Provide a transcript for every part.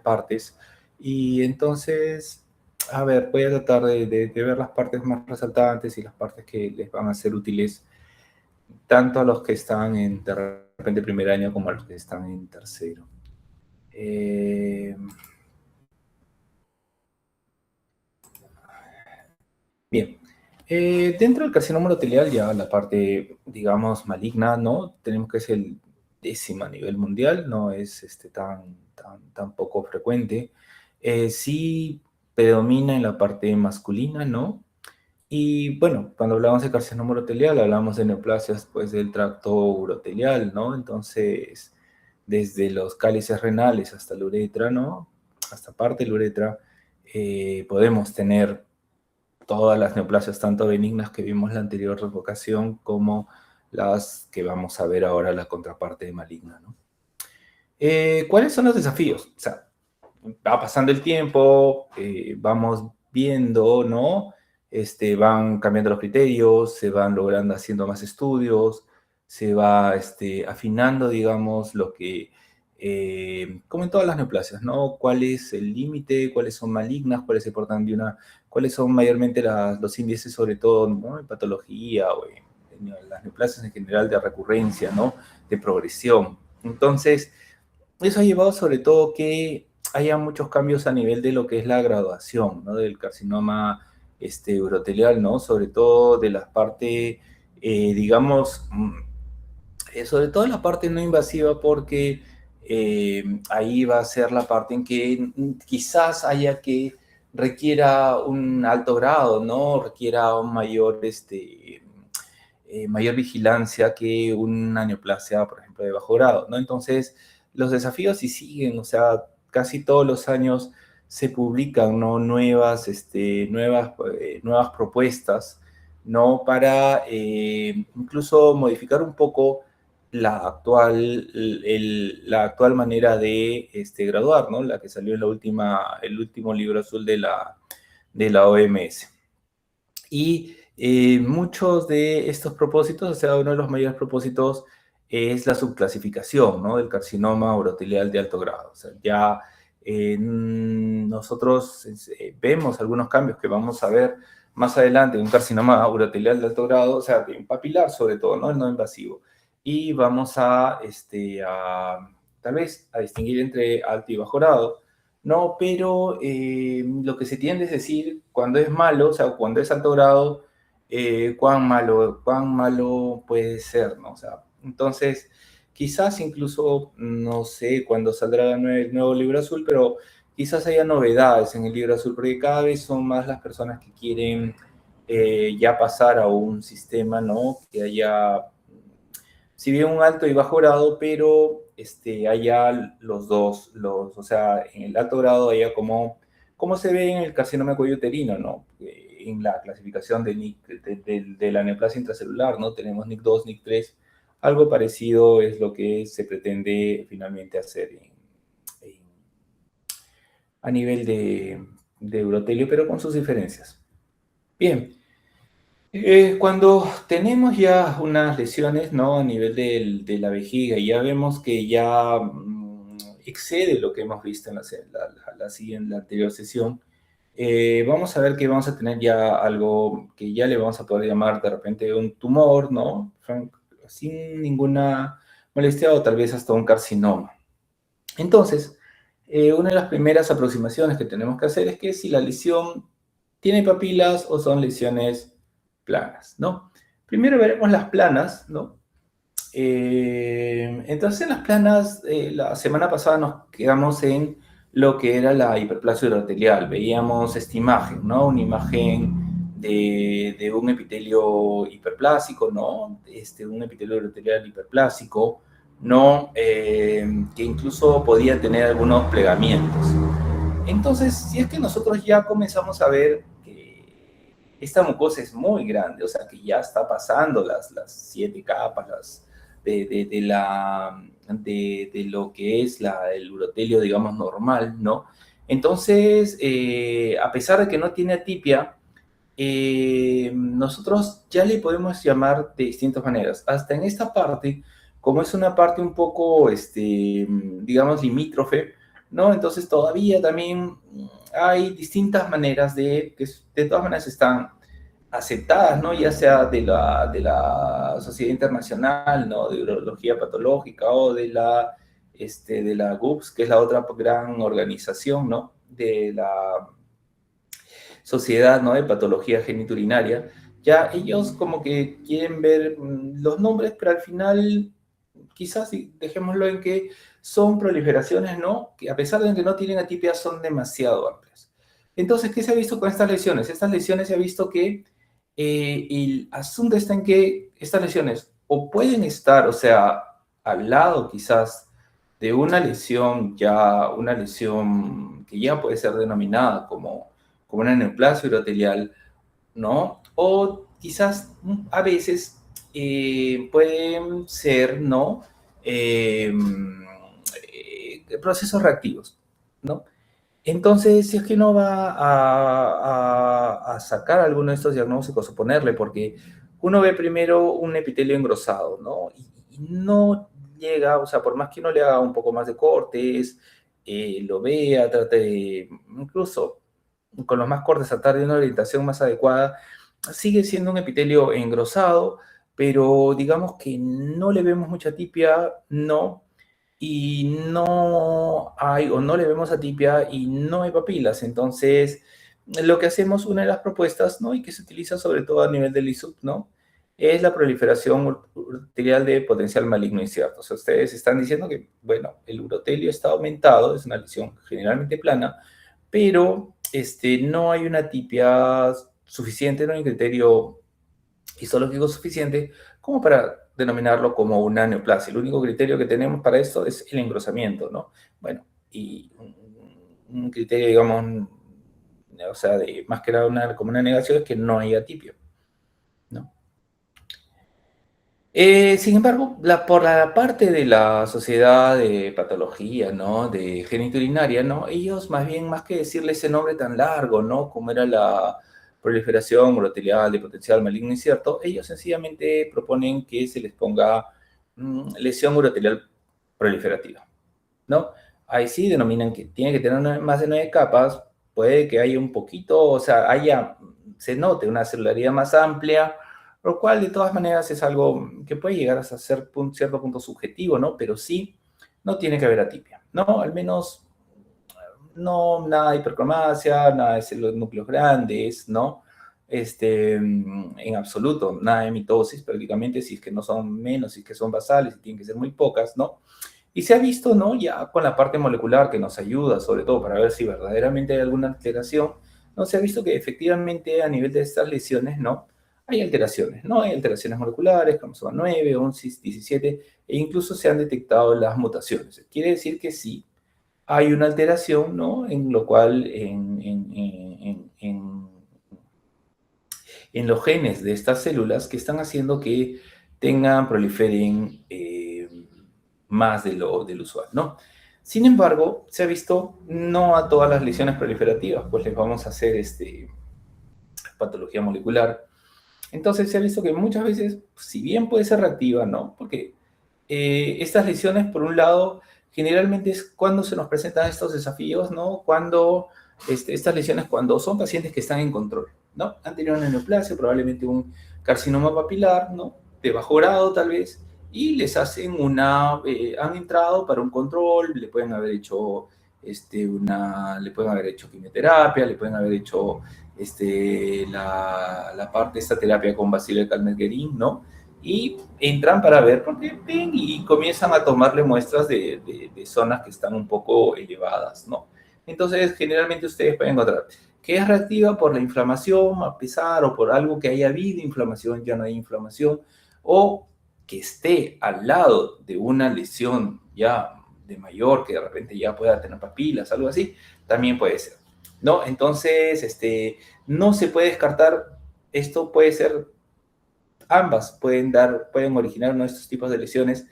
partes. Y entonces, a ver, voy a tratar de ver las partes más resaltantes y las partes que les van a ser útiles tanto a los que están en de repente primer año como a los que están en tercero. Bien. Dentro del carcinoma urotelial, ya la parte, digamos, maligna, ¿no? Tenemos que es el 10º a nivel mundial, no es tan poco frecuente. Sí predomina en la parte masculina, ¿no? Y bueno, cuando hablamos de carcinoma urotelial, hablamos de neoplasias, pues, del tracto urotelial, ¿no? Entonces, desde los cálices renales hasta la uretra, ¿no? Hasta parte de la uretra, podemos tener todas las neoplasias, tanto benignas que vimos en la anterior revocación, como las que vamos a ver ahora, la contraparte maligna, ¿no? ¿Cuáles son los desafíos? O sea, va pasando el tiempo, vamos viendo, ¿no? Van cambiando los criterios, se van logrando haciendo más estudios, se va afinando, digamos, lo que, como en todas las neoplasias, ¿no? ¿Cuál es el límite? ¿Cuáles son malignas? ¿Cuáles se portan de una? ¿Cuáles son mayormente los índices, sobre todo, ¿no? En patología o en las neoplasias en general de recurrencia, ¿no? De progresión. Entonces, eso ha llevado sobre todo que haya muchos cambios a nivel de lo que es la graduación, ¿no? Del carcinoma urotelial, ¿no? Sobre todo de la parte, digamos, sobre todo la parte no invasiva, porque ahí va a ser la parte en que quizás haya que requiera un alto grado, ¿no? Requiera un mayor vigilancia que una neoplasia, por ejemplo, de bajo grado, ¿no? Entonces, los desafíos sí siguen, o sea, casi todos los años se publican, ¿no? Nuevas propuestas, ¿no? Para incluso modificar un poco la actual manera de graduar, ¿no? La que salió en el último libro azul de la OMS. Y muchos de estos propósitos, o sea, uno de los mayores propósitos es la subclasificación, ¿no? Del carcinoma urotelial de alto grado. O sea, ya nosotros vemos algunos cambios que vamos a ver más adelante en un carcinoma urotelial de alto grado, o sea, de un papilar sobre todo, ¿no? El no invasivo. Y vamos tal vez a distinguir entre alto y bajo grado. No, pero lo que se tiende es decir, cuando es malo, o sea, cuando es alto grado, cuán malo puede ser, ¿no? O sea, entonces, quizás incluso, no sé cuándo saldrá el nuevo libro azul, pero quizás haya novedades en el libro azul, porque cada vez son más las personas que quieren ya pasar a un sistema, ¿no? Que haya, si bien un alto y bajo grado, pero haya los dos, o sea, en el alto grado haya como se ve en el carcinoma de cuello uterino, ¿no? En la clasificación de la neoplasia intracelular, ¿no? Tenemos NIC2, NIC3, algo parecido es lo que se pretende finalmente hacer a nivel de urotelio, pero con sus diferencias. Bien. Cuando tenemos ya unas lesiones, ¿no? A nivel de la vejiga, y ya vemos que ya excede lo que hemos visto en la anterior sesión, vamos a ver que vamos a tener ya algo que ya le vamos a poder llamar de repente un tumor, ¿no? Sin ninguna molestia, o tal vez hasta un carcinoma. Entonces, una de las primeras aproximaciones que tenemos que hacer es que si la lesión tiene papilas o son lesiones planas, ¿no? Primero veremos las planas, ¿no? Entonces, en las planas, la semana pasada nos quedamos en lo que era la hiperplasia urotelial. Veíamos esta imagen, ¿no? Una imagen de un epitelio hiperplásico, ¿no? Un epitelio urotelial hiperplásico, ¿no? Que incluso podía tener algunos plegamientos. Entonces, si es que nosotros ya comenzamos a ver que esta mucosa es muy grande, o sea, que ya está pasando las 7 capas de lo que es el urotelio, digamos, normal, ¿no? Entonces, a pesar de que no tiene atipia, nosotros ya le podemos llamar de distintas maneras. Hasta en esta parte, como es una parte un poco, digamos, limítrofe, ¿no? Entonces todavía también hay distintas maneras que de todas maneras están aceptadas, ¿no? Ya sea de la Sociedad Internacional, ¿no? De Urología Patológica o de la GUPS, que es la otra gran organización, ¿no? De la Sociedad, ¿no? De Patología Geniturinaria. Ya ellos como que quieren ver los nombres, pero al final quizás dejémoslo en que son proliferaciones, ¿no? Que a pesar de que no tienen atipia, son demasiado amplias. Entonces, ¿qué se ha visto con estas lesiones? Estas lesiones se ha visto que el asunto está en que estas lesiones o pueden estar, o sea, al lado quizás de una lesión que ya puede ser denominada como una neoplasia urotelial, ¿no? O quizás a veces pueden ser, ¿no? Procesos reactivos, ¿no? Entonces, si es que no va a sacar alguno de estos diagnósticos o ponerle, porque uno ve primero un epitelio engrosado, ¿no? Y no llega, o sea, por más que uno le haga un poco más de cortes, lo vea, trate de, incluso con los más cortes, tratar de una orientación más adecuada, sigue siendo un epitelio engrosado, pero digamos que no le vemos mucha tipia, no, y no hay o no le vemos atipia y no hay papilas. Entonces, lo que hacemos, una de las propuestas, ¿no? Y que se utiliza sobre todo a nivel del ISUP, ¿no? Es la proliferación urotelial de potencial maligno incierto. O sea, ustedes están diciendo que, bueno, el urotelio está aumentado, es una lesión generalmente plana, pero no hay una tipia suficiente, no hay un criterio histológico suficiente como para denominarlo como una neoplasia. El único criterio que tenemos para esto es el engrosamiento, ¿no? Bueno, y un criterio, digamos, o sea, de más que nada como una negación es que no hay atipio, ¿no? Sin embargo, por la parte de la sociedad de patología, ¿no? De geniturinaria, ¿no? Ellos más bien, más que decirle ese nombre tan largo, ¿no? Como era la proliferación urotelial de potencial maligno incierto, ellos sencillamente proponen que se les ponga lesión urotelial proliferativa, ¿no? Ahí sí denominan que tiene que tener más de 9 capas, puede que haya un poquito, o sea, se note una celularidad más amplia, lo cual de todas maneras es algo que puede llegar a ser un cierto punto subjetivo, ¿no? Pero sí, no tiene que haber atipia, ¿no? Al menos no nada de hipercromasia, nada de núcleos grandes, ¿no? En absoluto, nada de mitosis prácticamente, si es que no son menos, si es que son basales, si tienen que ser muy pocas, ¿no? Y se ha visto, ¿no? Ya con la parte molecular que nos ayuda, sobre todo para ver si verdaderamente hay alguna alteración, ¿no? Se ha visto que efectivamente a nivel de estas lesiones, ¿no? Hay alteraciones, ¿no? Hay alteraciones moleculares, cromosoma 9, 11, 17, e incluso se han detectado las mutaciones. Quiere decir que sí, hay una alteración, ¿no? En lo cual, en los genes de estas células que están haciendo que proliferen más del usual, ¿no? Sin embargo, se ha visto no a todas las lesiones proliferativas, pues les vamos a hacer patología molecular. Entonces se ha visto que muchas veces, si bien puede ser reactiva, ¿no? Porque estas lesiones, por un lado, generalmente es cuando se nos presentan estos desafíos, ¿no? Cuando estas lesiones, cuando son pacientes que están en control, ¿no? Han tenido una neoplasia, probablemente un carcinoma papilar, ¿no? De bajo grado, tal vez, y les hacen han entrado para un control, le pueden haber hecho, le pueden haber hecho quimioterapia, le pueden haber hecho la parte de esta terapia con Bacillus Calmette-Guerin, ¿no? Y entran para ver porque ven y comienzan a tomarle muestras de zonas que están un poco elevadas, ¿no? Entonces, generalmente ustedes pueden encontrar que es reactiva por la inflamación, a pesar, o por algo que haya habido inflamación, ya no hay inflamación, o que esté al lado de una lesión ya de mayor, que de repente ya pueda tener papilas, algo así, también puede ser, ¿no? Entonces, no se puede descartar, esto puede ser, ambas pueden originar uno de estos tipos de lesiones.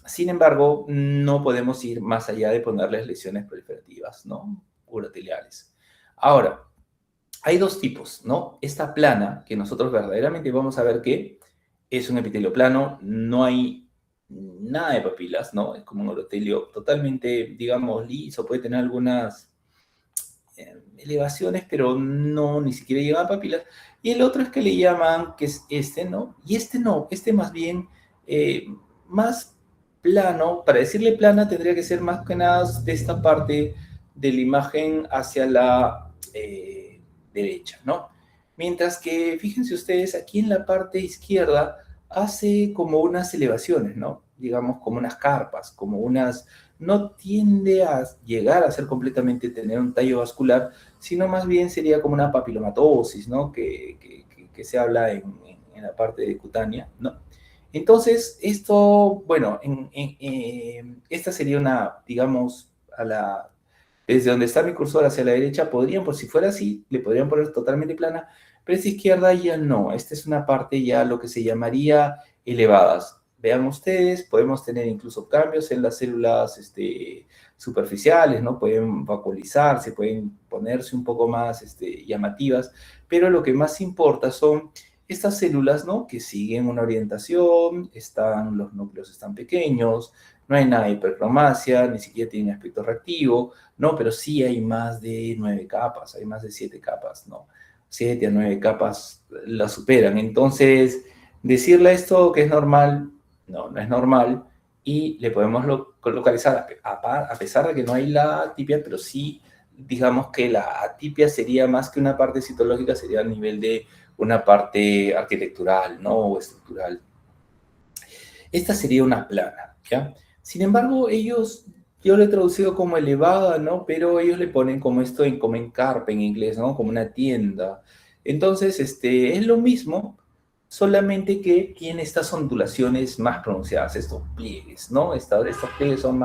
Sin embargo, no podemos ir más allá de ponerles lesiones proliferativas, ¿no? Uroteliales. Ahora, hay dos tipos, ¿no? Esta plana, que nosotros verdaderamente vamos a ver que es un epitelio plano, no hay nada de papilas, ¿no? Es como un urotelio totalmente, digamos, liso, puede tener algunas elevaciones, pero no, ni siquiera llega a papilas. Y el otro es que le llaman, que es este, ¿no? Y este no, este más bien, más plano, para decirle plana tendría que ser más que nada de esta parte de la imagen hacia la derecha, ¿no? Mientras que, fíjense ustedes, aquí en la parte izquierda hace como unas elevaciones, ¿no? Digamos, como unas carpas, como unas... No tiende a llegar a ser completamente tener un tallo vascular, sino más bien sería como una papilomatosis, ¿no? Que se habla en la parte de cutánea, ¿no? Entonces, esto, bueno, esta sería una, digamos, desde donde está mi cursor hacia la derecha, podrían, por si fuera así, le podrían poner totalmente plana, pero esta izquierda ya no. Esta es una parte ya lo que se llamaría elevadas. Vean ustedes, podemos tener incluso cambios en las células superficiales, ¿no? Pueden vacuolizarse, pueden ponerse un poco más llamativas, pero lo que más importa son estas células, ¿no? Que siguen una orientación, los núcleos están pequeños, no hay nada de hipercromacia, ni siquiera tienen aspecto reactivo, no, pero sí hay más de 9 capas, hay más de 7 capas, ¿no? 7 a 9 capas la superan. Entonces, decirle esto que es normal, no, no es normal, y le podemos localizar, a pesar de que no hay la atipia, pero sí, digamos que la atipia sería más que una parte citológica, sería a nivel de una parte arquitectural, ¿no? O estructural. Esta sería una plana, ¿ya? Sin embargo, yo lo he traducido como elevada, ¿no? Pero ellos le ponen como esto, como en carpa en inglés, ¿no? Como una tienda. Entonces, es lo mismo, solamente que tiene estas ondulaciones más pronunciadas, estos pliegues, ¿no? Estos pliegues son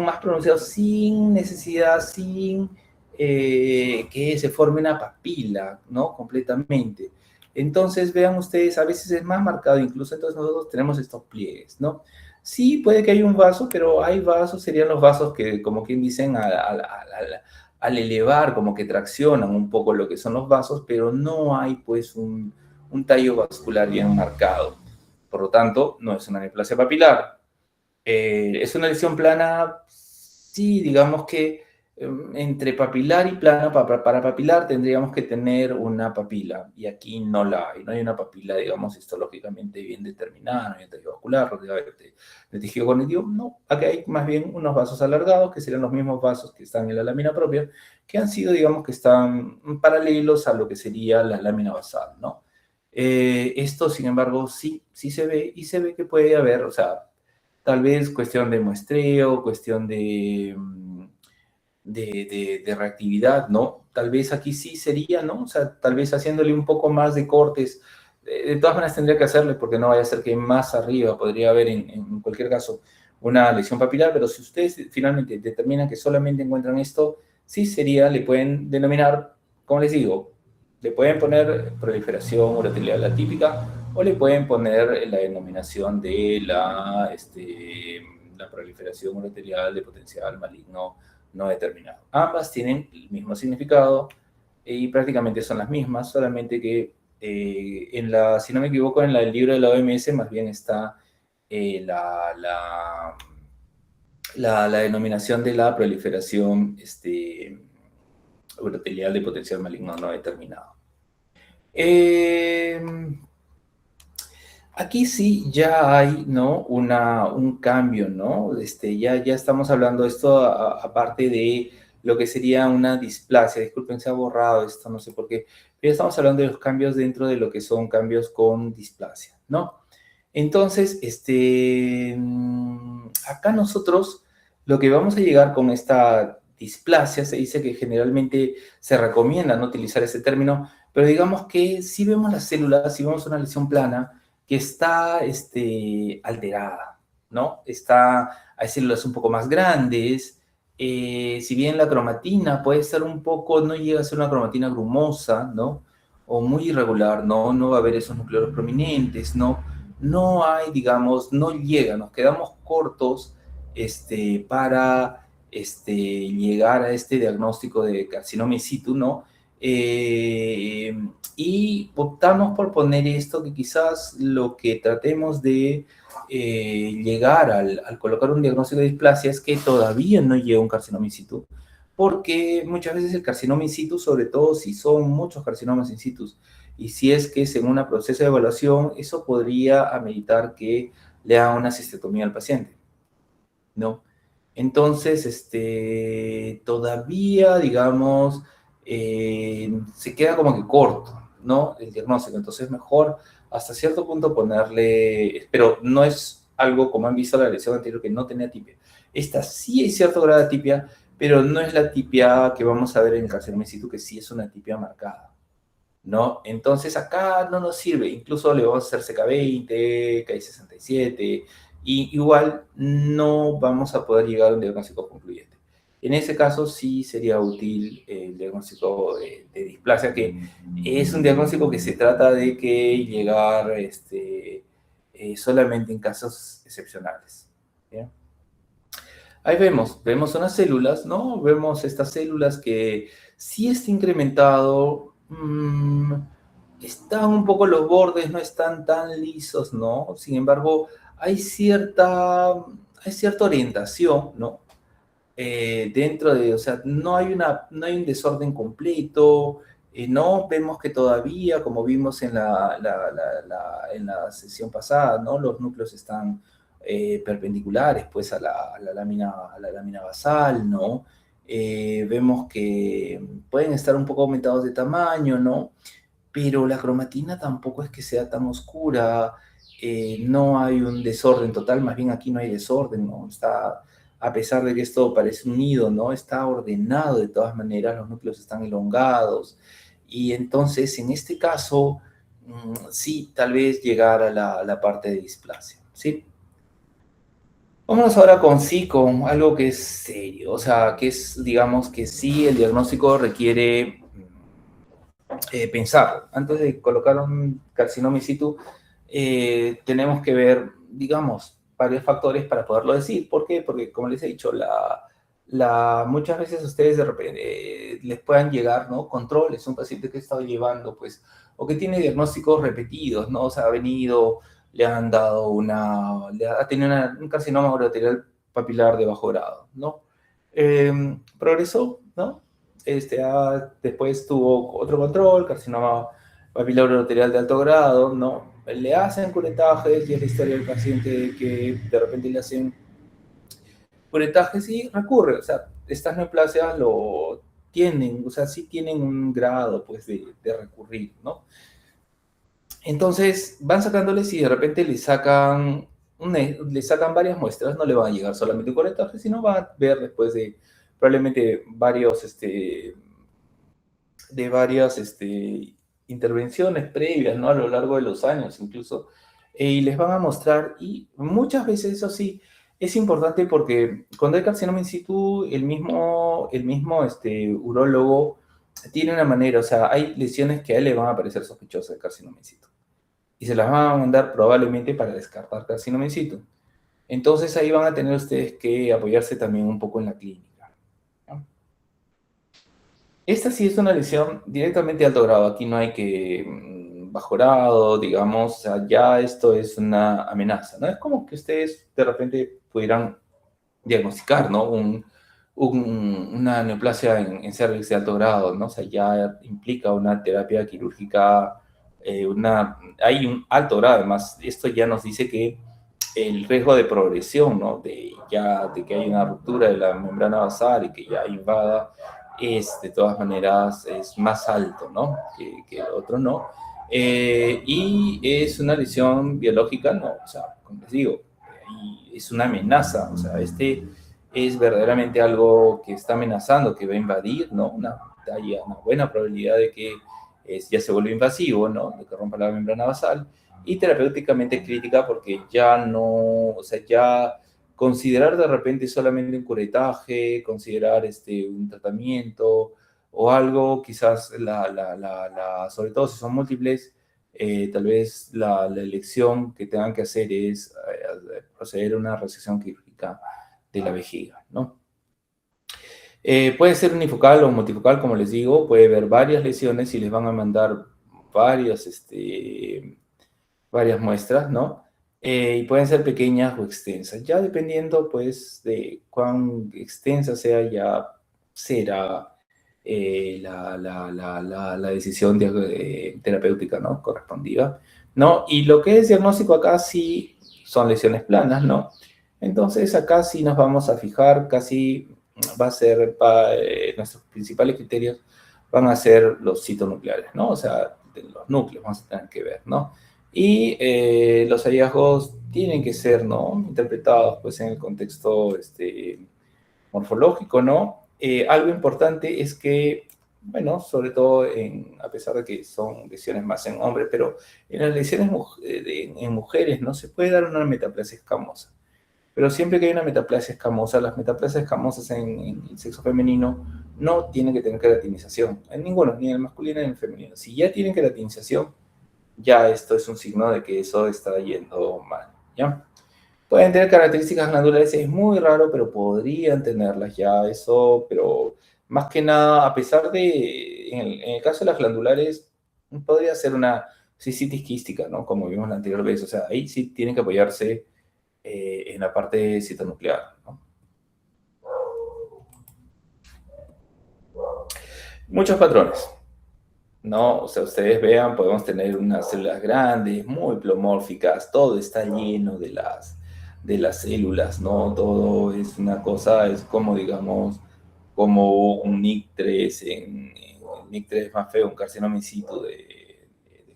más pronunciados sin necesidad, sin que se forme una papila, ¿no? Completamente. Entonces, vean ustedes, a veces es más marcado, incluso entonces nosotros tenemos estos pliegues, ¿no? Sí, puede que haya un vaso, pero hay vasos, serían los vasos que, como quien dicen, al elevar, como que traccionan un poco lo que son los vasos, pero no hay pues un tallo vascular bien marcado. Por lo tanto, no es una neoplasia papilar. ¿Es una lesión plana? Sí, digamos que entre papilar y plana, para papilar tendríamos que tener una papila, y aquí no la hay, no hay una papila, digamos, histológicamente bien determinada, no hay un tejido vascular, rodeado de tejido cognitivo, no, aquí hay más bien unos vasos alargados, que serían los mismos vasos que están en la lámina propia, que han sido, digamos, que están paralelos a lo que sería la lámina basal, ¿no? Esto, sin embargo, sí se ve, y se ve que puede haber, o sea, tal vez cuestión de muestreo, cuestión de reactividad, ¿no? Tal vez aquí sí sería, ¿no? O sea, tal vez haciéndole un poco más de cortes. De todas maneras tendría que hacerle porque no vaya a ser que más arriba podría haber en cualquier caso una lesión papilar, pero si ustedes finalmente determinan que solamente encuentran esto, sí sería, le pueden denominar, como les digo, le pueden poner proliferación urotelial atípica o le pueden poner la denominación de la proliferación urotelial de potencial maligno no determinado. Ambas tienen el mismo significado y prácticamente son las mismas, solamente que si no me equivoco, en el libro de la OMS más bien está la denominación de la proliferación urotelial de potencial maligno no determinado. Eh, Aquí sí ya hay, ¿no? Un cambio, ¿no? Ya estamos hablando de esto aparte de lo que sería una displasia. Disculpen, se ha borrado esto, no sé por qué. Pero ya estamos hablando de los cambios dentro de lo que son cambios con displasia, ¿no? Entonces, acá nosotros lo que vamos a llegar con esta displasia, se dice que generalmente se recomienda no utilizar ese término, pero digamos que si vemos las células, si vemos una lesión plana, que está alterada, ¿no? Hay células un poco más grandes, si bien la cromatina puede ser un poco, no llega a ser una cromatina grumosa, ¿no? O muy irregular, ¿no? No va a haber esos núcleos prominentes, ¿no? No hay, digamos, no llega, nos quedamos cortos para llegar a este diagnóstico de carcinoma in situ, ¿no? Y optamos por poner esto, que quizás lo que tratemos de llegar al colocar un diagnóstico de displasia es que todavía no llega un carcinoma in situ, porque muchas veces el carcinoma in situ, sobre todo si son muchos carcinomas in situ, y si es que según un proceso de evaluación, eso podría ameritar que le haga una cistectomía al paciente, ¿no? Entonces, todavía, digamos, se queda como que corto, ¿no? El diagnóstico. Entonces, mejor hasta cierto punto ponerle, pero no es algo como han visto la lesión anterior que no tenía atipia. Esta sí hay cierto grado de atipia, pero no es la atipia que vamos a ver en el carcinoma in situ, que sí es una atipia marcada, ¿no? Entonces acá no nos sirve, incluso le vamos a hacer CK20, KI67, y igual no vamos a poder llegar a un diagnóstico concluyente. En ese caso sí sería útil el diagnóstico de displasia, que es un diagnóstico que se trata de que llegar solamente en casos excepcionales. ¿Bien? Ahí vemos unas células, ¿no? Vemos estas células que sí está incrementado, están un poco los bordes, no están tan lisos, ¿no? Sin embargo, hay cierta orientación, ¿no? Dentro de, o sea, no hay un desorden completo, no vemos que todavía, como vimos en la sesión pasada, ¿no? Los núcleos están perpendiculares, pues, a la lámina basal, ¿no? Vemos que pueden estar un poco aumentados de tamaño, ¿no? Pero la cromatina tampoco es que sea tan oscura, no hay un desorden total, más bien aquí no hay desorden, ¿no? Está, a pesar de que esto parece unido, ¿no? Está ordenado de todas maneras, los núcleos están elongados, y entonces en este caso, sí, tal vez llegar a la parte de displasia, ¿sí? Vámonos ahora con algo que es serio, o sea, que es, digamos, que sí, el diagnóstico requiere pensar. Antes de colocar un carcinoma in situ, tenemos que ver, digamos, varios factores para poderlo decir. ¿Por qué? Porque, como les he dicho, muchas veces a ustedes de repente les puedan llegar, ¿no? Controles, un paciente que ha estado llevando, pues, o que tiene diagnósticos repetidos, ¿no? O sea, ha venido, le han dado ha tenido un carcinoma uroterial papilar de bajo grado, ¿no? Progresó, ¿no? Después tuvo otro control, carcinoma papilar uroterial de alto grado, ¿no? Le hacen curetajes y es la historia del paciente que de repente le hacen curetajes y recurre, o sea, estas neoplasias lo tienen, o sea, sí tienen un grado, pues, de recurrir, ¿no? Entonces, van sacándoles y de repente le sacan varias muestras, no le van a llegar solamente un curetaje, sino van a ver después de probablemente de varias intervenciones previas, ¿no? A lo largo de los años incluso, y les van a mostrar, y muchas veces eso sí, es importante porque cuando hay carcinoma in situ, el mismo urólogo tiene una manera, o sea, hay lesiones que a él le van a parecer sospechosas de carcinoma in situ, y se las van a mandar probablemente para descartar carcinoma in situ. Entonces ahí van a tener ustedes que apoyarse también un poco en la clínica, ¿no? Esta sí es una lesión directamente de alto grado. Aquí no hay que bajo grado, digamos, o sea, ya esto es una amenaza, ¿no? Es como que ustedes de repente pudieran diagnosticar, ¿no? Una neoplasia en cervix de alto grado, ¿no? O sea, ya implica una terapia quirúrgica, hay un alto grado, además, esto ya nos dice que el riesgo de progresión, ¿no? De que hay una ruptura de la membrana basal y que ya invada, de todas maneras, es más alto, ¿no? Que otro, ¿no? Y es una lesión biológica, ¿no? O sea, como les digo, y es una amenaza, o sea, es verdaderamente algo que está amenazando, que va a invadir, ¿no? Hay una buena probabilidad de que ya se vuelva invasivo, ¿no? De que rompa la membrana basal, y terapéuticamente crítica porque ya no, o sea, ya considerar de repente solamente un curetaje, considerar un tratamiento o algo, quizás sobre todo si son múltiples, tal vez la elección que tengan que hacer es proceder a una resección quirúrgica de la vejiga, ¿no? Puede ser unifocal o multifocal, como les digo, puede haber varias lesiones y les van a mandar varias muestras, ¿no? Y pueden ser pequeñas o extensas. Ya dependiendo, pues, de cuán extensa sea, ya será la decisión terapéutica, ¿no? Correspondida, ¿no? Y lo que es diagnóstico acá sí son lesiones planas, ¿no? Entonces acá sí nos vamos a fijar, casi va a ser, nuestros principales criterios van a ser los citonucleares, ¿no? O sea, de los núcleos vamos a tener que ver, ¿no? Y los hallazgos tienen que ser, ¿no? Interpretados, pues, en el contexto morfológico, ¿no? Algo importante es que, bueno, sobre todo a pesar de que son lesiones más en hombres, pero en las lesiones en mujeres no se puede dar una metaplasia escamosa. Pero siempre que hay una metaplasia escamosa, las metaplasias escamosas en el sexo femenino no tienen que tener queratinización. En ninguno, ni en el masculino ni en el femenino. Si ya tienen queratinización, ya esto es un signo de que eso está yendo mal, ¿ya? Pueden tener características glandulares, es muy raro, pero podrían tenerlas ya, eso, pero más que nada, a pesar de, en el caso de las glandulares, podría ser una cistitis quística, ¿no? Como vimos la anterior vez, o sea, ahí sí tienen que apoyarse en la parte citonuclear, ¿no? Muchos patrones, ¿no? O sea, ustedes vean, podemos tener unas células grandes, muy plomórficas, todo está lleno de las células, ¿no? Todo es una cosa, es como, digamos, como un NIC3, el NIC3 es más feo, un carcinoma in situ de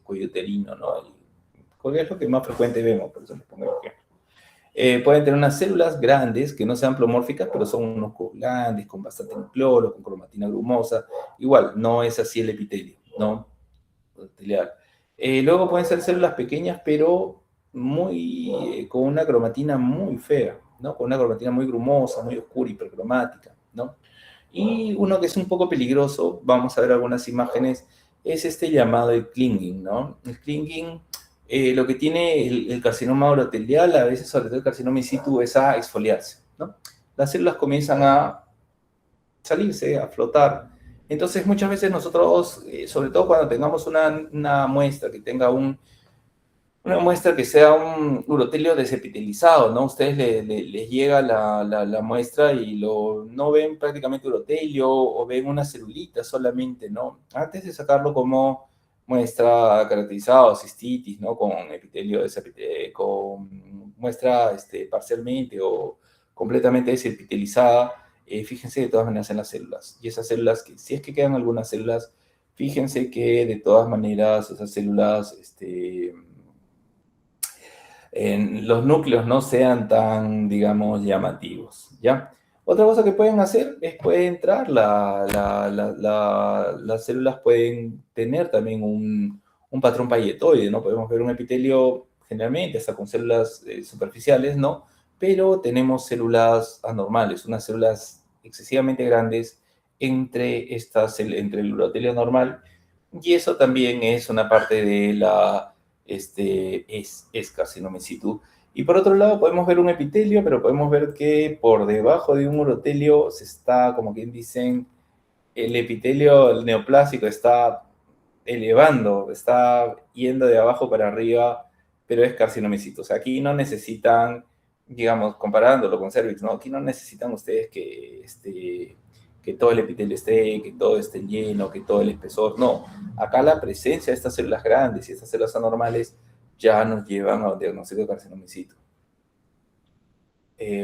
cuello uterino, ¿no? Porque es lo que más frecuente vemos, por eso les pongo el ejemplo. Pueden tener unas células grandes que no sean plomórficas, pero son unos grandes, con bastante nucleolo, con cromatina grumosa. Igual, no es así el epitelio, ¿no? Epitelial. Luego pueden ser células pequeñas, pero con una cromatina muy fea, ¿no? Con una cromatina muy grumosa, muy oscura, hipercromática, ¿no? Y uno que es un poco peligroso, vamos a ver algunas imágenes, es este llamado el clinging, ¿no? El clinging, lo que tiene el carcinoma urotelial, a veces sobre todo el carcinoma in situ, es a exfoliarse, ¿no? Las células comienzan a salirse, a flotar. Entonces, muchas veces nosotros, sobre todo cuando tengamos una muestra que tenga una muestra que sea un urotelio desepitelizado, ¿no? Ustedes les llega la muestra y no ven prácticamente urotelio o ven una celulita solamente, ¿no? Antes de sacarlo como muestra caracterizada o cistitis, ¿no? Con epitelio con muestra parcialmente o completamente desepitelizada, fíjense de todas maneras en las células. Y esas células, que si es que quedan algunas células, fíjense que de todas maneras esas células, en los núcleos no sean tan, digamos, llamativos, ¿ya? Otra cosa que pueden hacer es, puede entrar, las células pueden tener también un patrón payetoide, ¿no? Podemos ver un epitelio generalmente hasta con células superficiales, ¿no? Pero tenemos células anormales, unas células excesivamente grandes entre el urotelio normal, y eso también es una parte de es carcinoma in situ. Y por otro lado podemos ver un epitelio, pero podemos ver que por debajo de un urotelio se está, como quien dicen, el epitelio, el neoplásico está elevando, está yendo de abajo para arriba, pero es carcinoma in situ. O sea, aquí no necesitan, digamos, comparándolo con cervix, ¿no? Aquí no necesitan ustedes que todo el epitelio esté, que todo esté lleno, que todo el espesor. No, acá la presencia de estas células grandes y estas células anormales ya nos llevan a un diagnóstico de carcinoma in situ.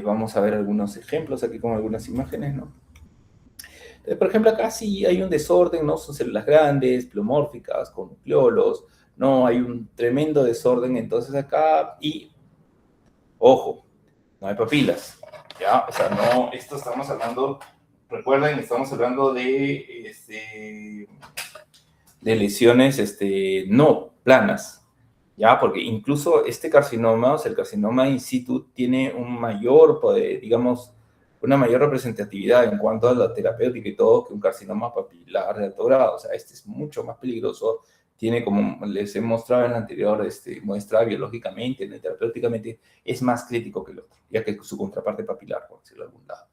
Vamos a ver algunos ejemplos aquí con algunas imágenes, ¿no? Entonces, por ejemplo, acá sí hay un desorden, ¿no? Son células grandes, pleomórficas, con nucleolos, ¿no? Hay un tremendo desorden, entonces acá, y, ojo, no hay papilas, ¿ya? O sea, no, esto estamos hablando, recuerden, estamos hablando de lesiones, no planas, ¿ya? Porque incluso este carcinoma, o sea, el carcinoma in situ, tiene un mayor poder, digamos, una mayor representatividad en cuanto a la terapéutica y todo que un carcinoma papilar de alto grado. O sea, este es mucho más peligroso. Tiene, como les he mostrado en la anterior muestra, biológicamente, terapéuticamente, es más crítico que el otro, ya que su contraparte papilar, por decirlo de algún lado.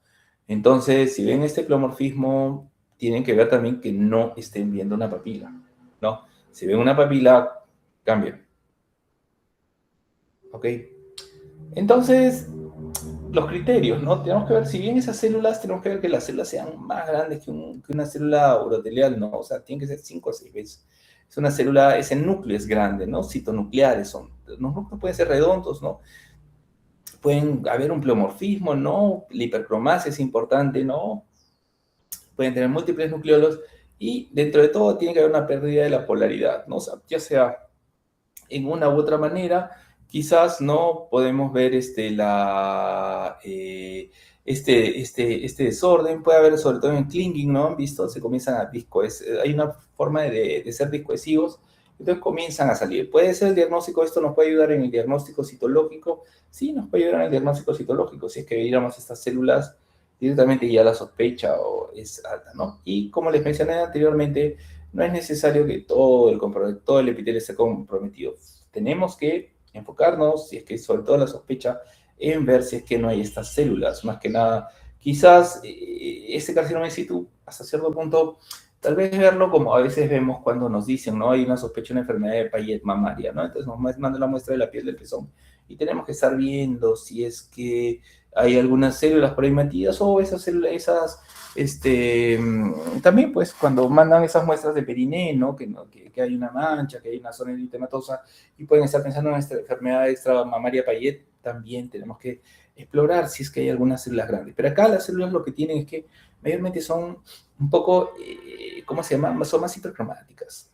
Entonces, si ven este pleomorfismo, tienen que ver también que no estén viendo una papila, ¿no? Si ven una papila, cambia, ¿ok? Entonces, los criterios, ¿no? Tenemos que ver, si bien esas células, tenemos que ver que las células sean más grandes que una célula urotelial, ¿no? O sea, tienen que ser 5 o 6 veces. Es una célula, ese núcleo es grande, ¿no? Citonucleares son. Los núcleos pueden ser redondos, ¿no? Pueden haber un pleomorfismo, ¿no? La hipercromasia es importante, ¿no? Pueden tener múltiples nucleolos y dentro de todo tiene que haber una pérdida de la polaridad, ¿no? O sea, ya sea en una u otra manera, quizás no podemos ver este desorden, puede haber sobre todo en clinging, ¿no? ¿Han visto? Se comienzan a hay una forma de ser discohesivos, entonces comienzan a salir. Puede ser el diagnóstico, esto nos puede ayudar en el diagnóstico citológico, sí, nos puede ayudar en el diagnóstico citológico, si es que viéramos estas células directamente ya la sospecha o es alta, ¿no? Y como les mencioné anteriormente, no es necesario que todo el epitelio esté comprometido. Tenemos que enfocarnos, si es que sobre todo la sospecha, en ver si es que no hay estas células. Más que nada, quizás este carcinoma in situ, hasta cierto punto, tal vez verlo como a veces vemos cuando nos dicen, ¿no? Hay una sospecha de una enfermedad de Payet mamaria, ¿no? Entonces nos mandan la muestra de la piel del pezón y tenemos que estar viendo si es que hay algunas células por ahí metidas o esas células, también pues cuando mandan esas muestras de periné, ¿no? Que hay una mancha, que hay una zona eritematosa y pueden estar pensando en esta enfermedad extramamaria Payet, también tenemos que explorar si es que hay algunas células grandes. Pero acá las células lo que tienen es que mayormente son un poco, ¿cómo se llama? Son más hipercromáticas.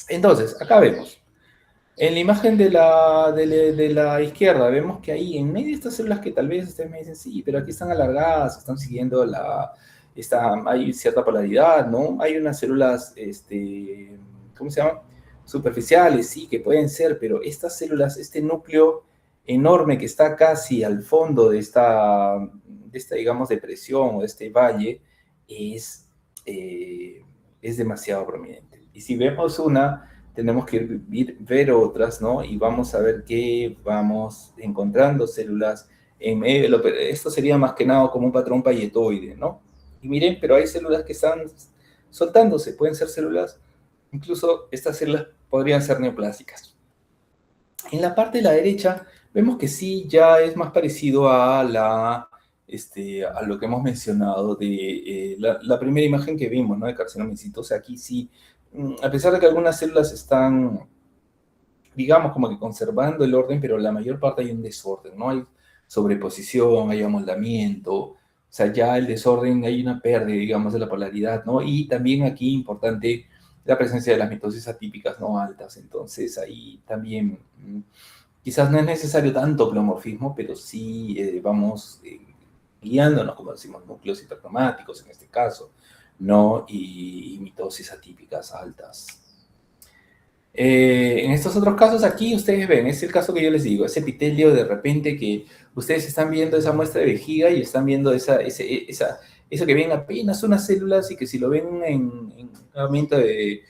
Entonces, acá vemos. En la imagen de la izquierda vemos que ahí en medio de estas células que tal vez ustedes me dicen, sí, pero aquí están alargadas, están siguiendo hay cierta polaridad, ¿no? Hay unas células, ¿cómo se llaman? Superficiales, sí, que pueden ser, pero estas células, este núcleo enorme que está casi al fondo de esta digamos, depresión o de este valle, es, eh, es demasiado prominente. Y si vemos tenemos que ver otras, ¿no? Y vamos a ver qué vamos encontrando células en medio esto sería más que nada como un patrón payetoide, ¿no? Y miren, pero hay células que están soltándose, pueden ser células, incluso estas células podrían ser neoplásicas. En la parte de la derecha vemos que sí, ya es más parecido a lo que hemos mencionado de la primera imagen que vimos, ¿no? De carcinoma in situ. O sea, aquí sí, a pesar de que algunas células están, digamos, como que conservando el orden, pero la mayor parte hay un desorden, ¿no? Hay sobreposición, hay amoldamiento, o sea, ya el desorden, hay una pérdida, digamos, de la polaridad, ¿no? Y también aquí importante la presencia de las mitosis atípicas no altas, entonces ahí también quizás no es necesario tanto pleomorfismo, pero sí vamos guiándonos, como decimos, núcleos hipercromáticos en este caso, ¿no? Y mitosis atípicas altas. En estos otros casos aquí ustedes ven, es el caso que yo les digo, ese epitelio de repente que ustedes están viendo esa muestra de vejiga y están viendo eso que ven apenas unas células y que si lo ven en un aumento de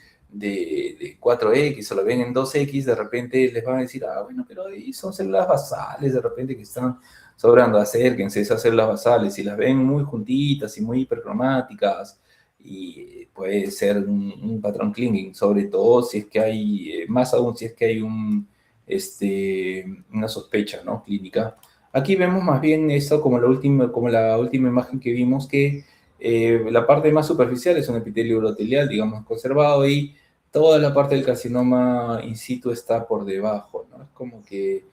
4X o lo ven en 2X, de repente les van a decir, bueno, pero ahí son células basales de repente que están sobrando, acérquense esas células basales, si las ven muy juntitas y muy hipercromáticas, y puede ser un patrón clinging, sobre todo si es que hay, más aún si es que hay una sospecha, ¿no? Clínica. Aquí vemos más bien eso como la última imagen que vimos, que la parte más superficial es un epitelio urotelial, digamos, conservado, y toda la parte del carcinoma in situ está por debajo, ¿no? Es como que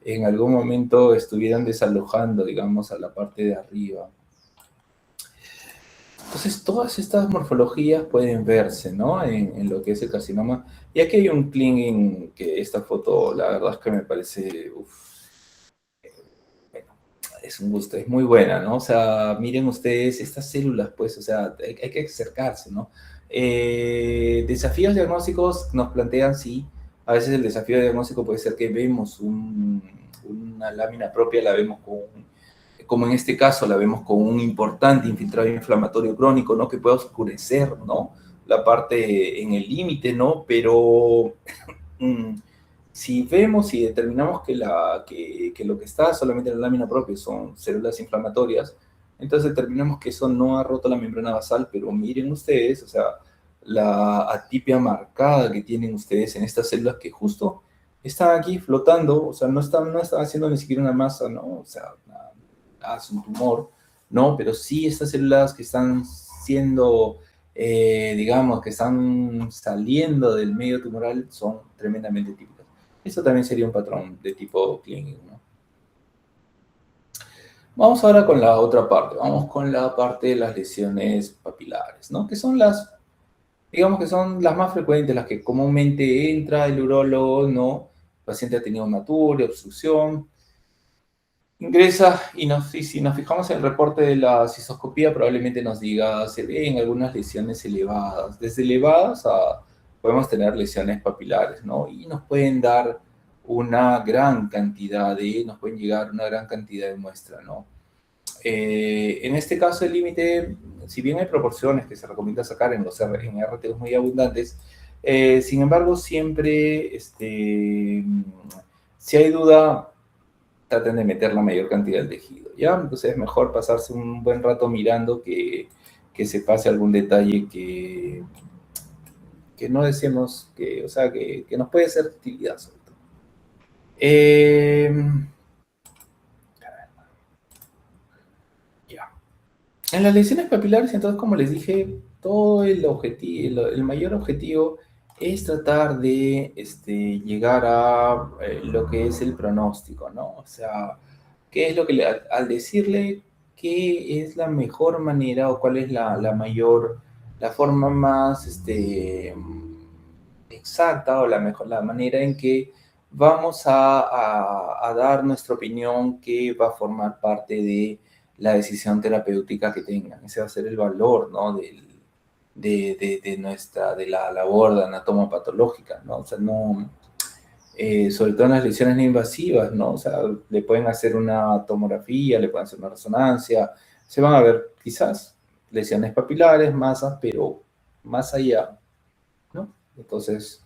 en algún momento estuvieran desalojando, digamos, a la parte de arriba. Entonces, todas estas morfologías pueden verse, ¿no? En lo que es el carcinoma. Y aquí hay un clinging que esta foto, la verdad es que me parece, bueno, es un gusto, es muy buena, ¿no? O sea, miren ustedes estas células, pues, o sea, hay que acercarse, ¿no? Desafíos diagnósticos nos plantean, sí, a veces el desafío diagnóstico puede ser que vemos una lámina propia, la vemos como en este caso la vemos con un importante infiltrado inflamatorio crónico, ¿no? Que puede oscurecer, ¿no? La parte en el límite, ¿no? Pero si vemos y determinamos que lo que está solamente en la lámina propia son células inflamatorias, entonces determinamos que eso no ha roto la membrana basal, pero miren ustedes, o sea, la atipia marcada que tienen ustedes en estas células que justo están aquí flotando, o sea, no están haciendo ni siquiera una masa, ¿no? O sea, es un tumor, ¿no? Pero sí estas células que están siendo, digamos, que están saliendo del medio tumoral son tremendamente típicas. Esto también sería un patrón de tipo clínico, ¿no? Vamos ahora con la otra parte, vamos con la parte de las lesiones papilares, ¿no? Que son las, digamos que son las más frecuentes, las que comúnmente entra el urólogo, ¿no? El paciente ha tenido hematuria, obstrucción, ingresa y si nos fijamos en el reporte de la cistoscopía, probablemente nos diga, se ven algunas lesiones elevadas. Desde elevadas a, podemos tener lesiones papilares, ¿no? Y nos pueden dar una gran cantidad nos pueden llegar una gran cantidad de muestra, ¿no? En este caso, el límite, si bien hay proporciones que se recomienda sacar en RTUs muy abundantes, sin embargo, siempre, si hay duda, traten de meter la mayor cantidad del tejido, ¿ya? Entonces es mejor pasarse un buen rato mirando que se pase algún detalle que no deseemos, o sea, que nos puede ser de utilidad, sobre todo. Ya. En las lesiones papilares, entonces, como les dije, todo el objetivo, el mayor objetivo es tratar de llegar a lo que es el pronóstico, ¿no? O sea, qué es lo que al decirle qué es la mejor manera o cuál es la mayor, la forma más exacta o la manera en que vamos a dar nuestra opinión que va a formar parte de la decisión terapéutica que tengan. Ese va a ser el valor, ¿no? De la labor de anatomopatológica, ¿no? O sea, no, sobre todo en las lesiones no invasivas, ¿no? O sea, le pueden hacer una tomografía, le pueden hacer una resonancia, se van a ver quizás lesiones papilares, masas, pero más allá, ¿no? Entonces,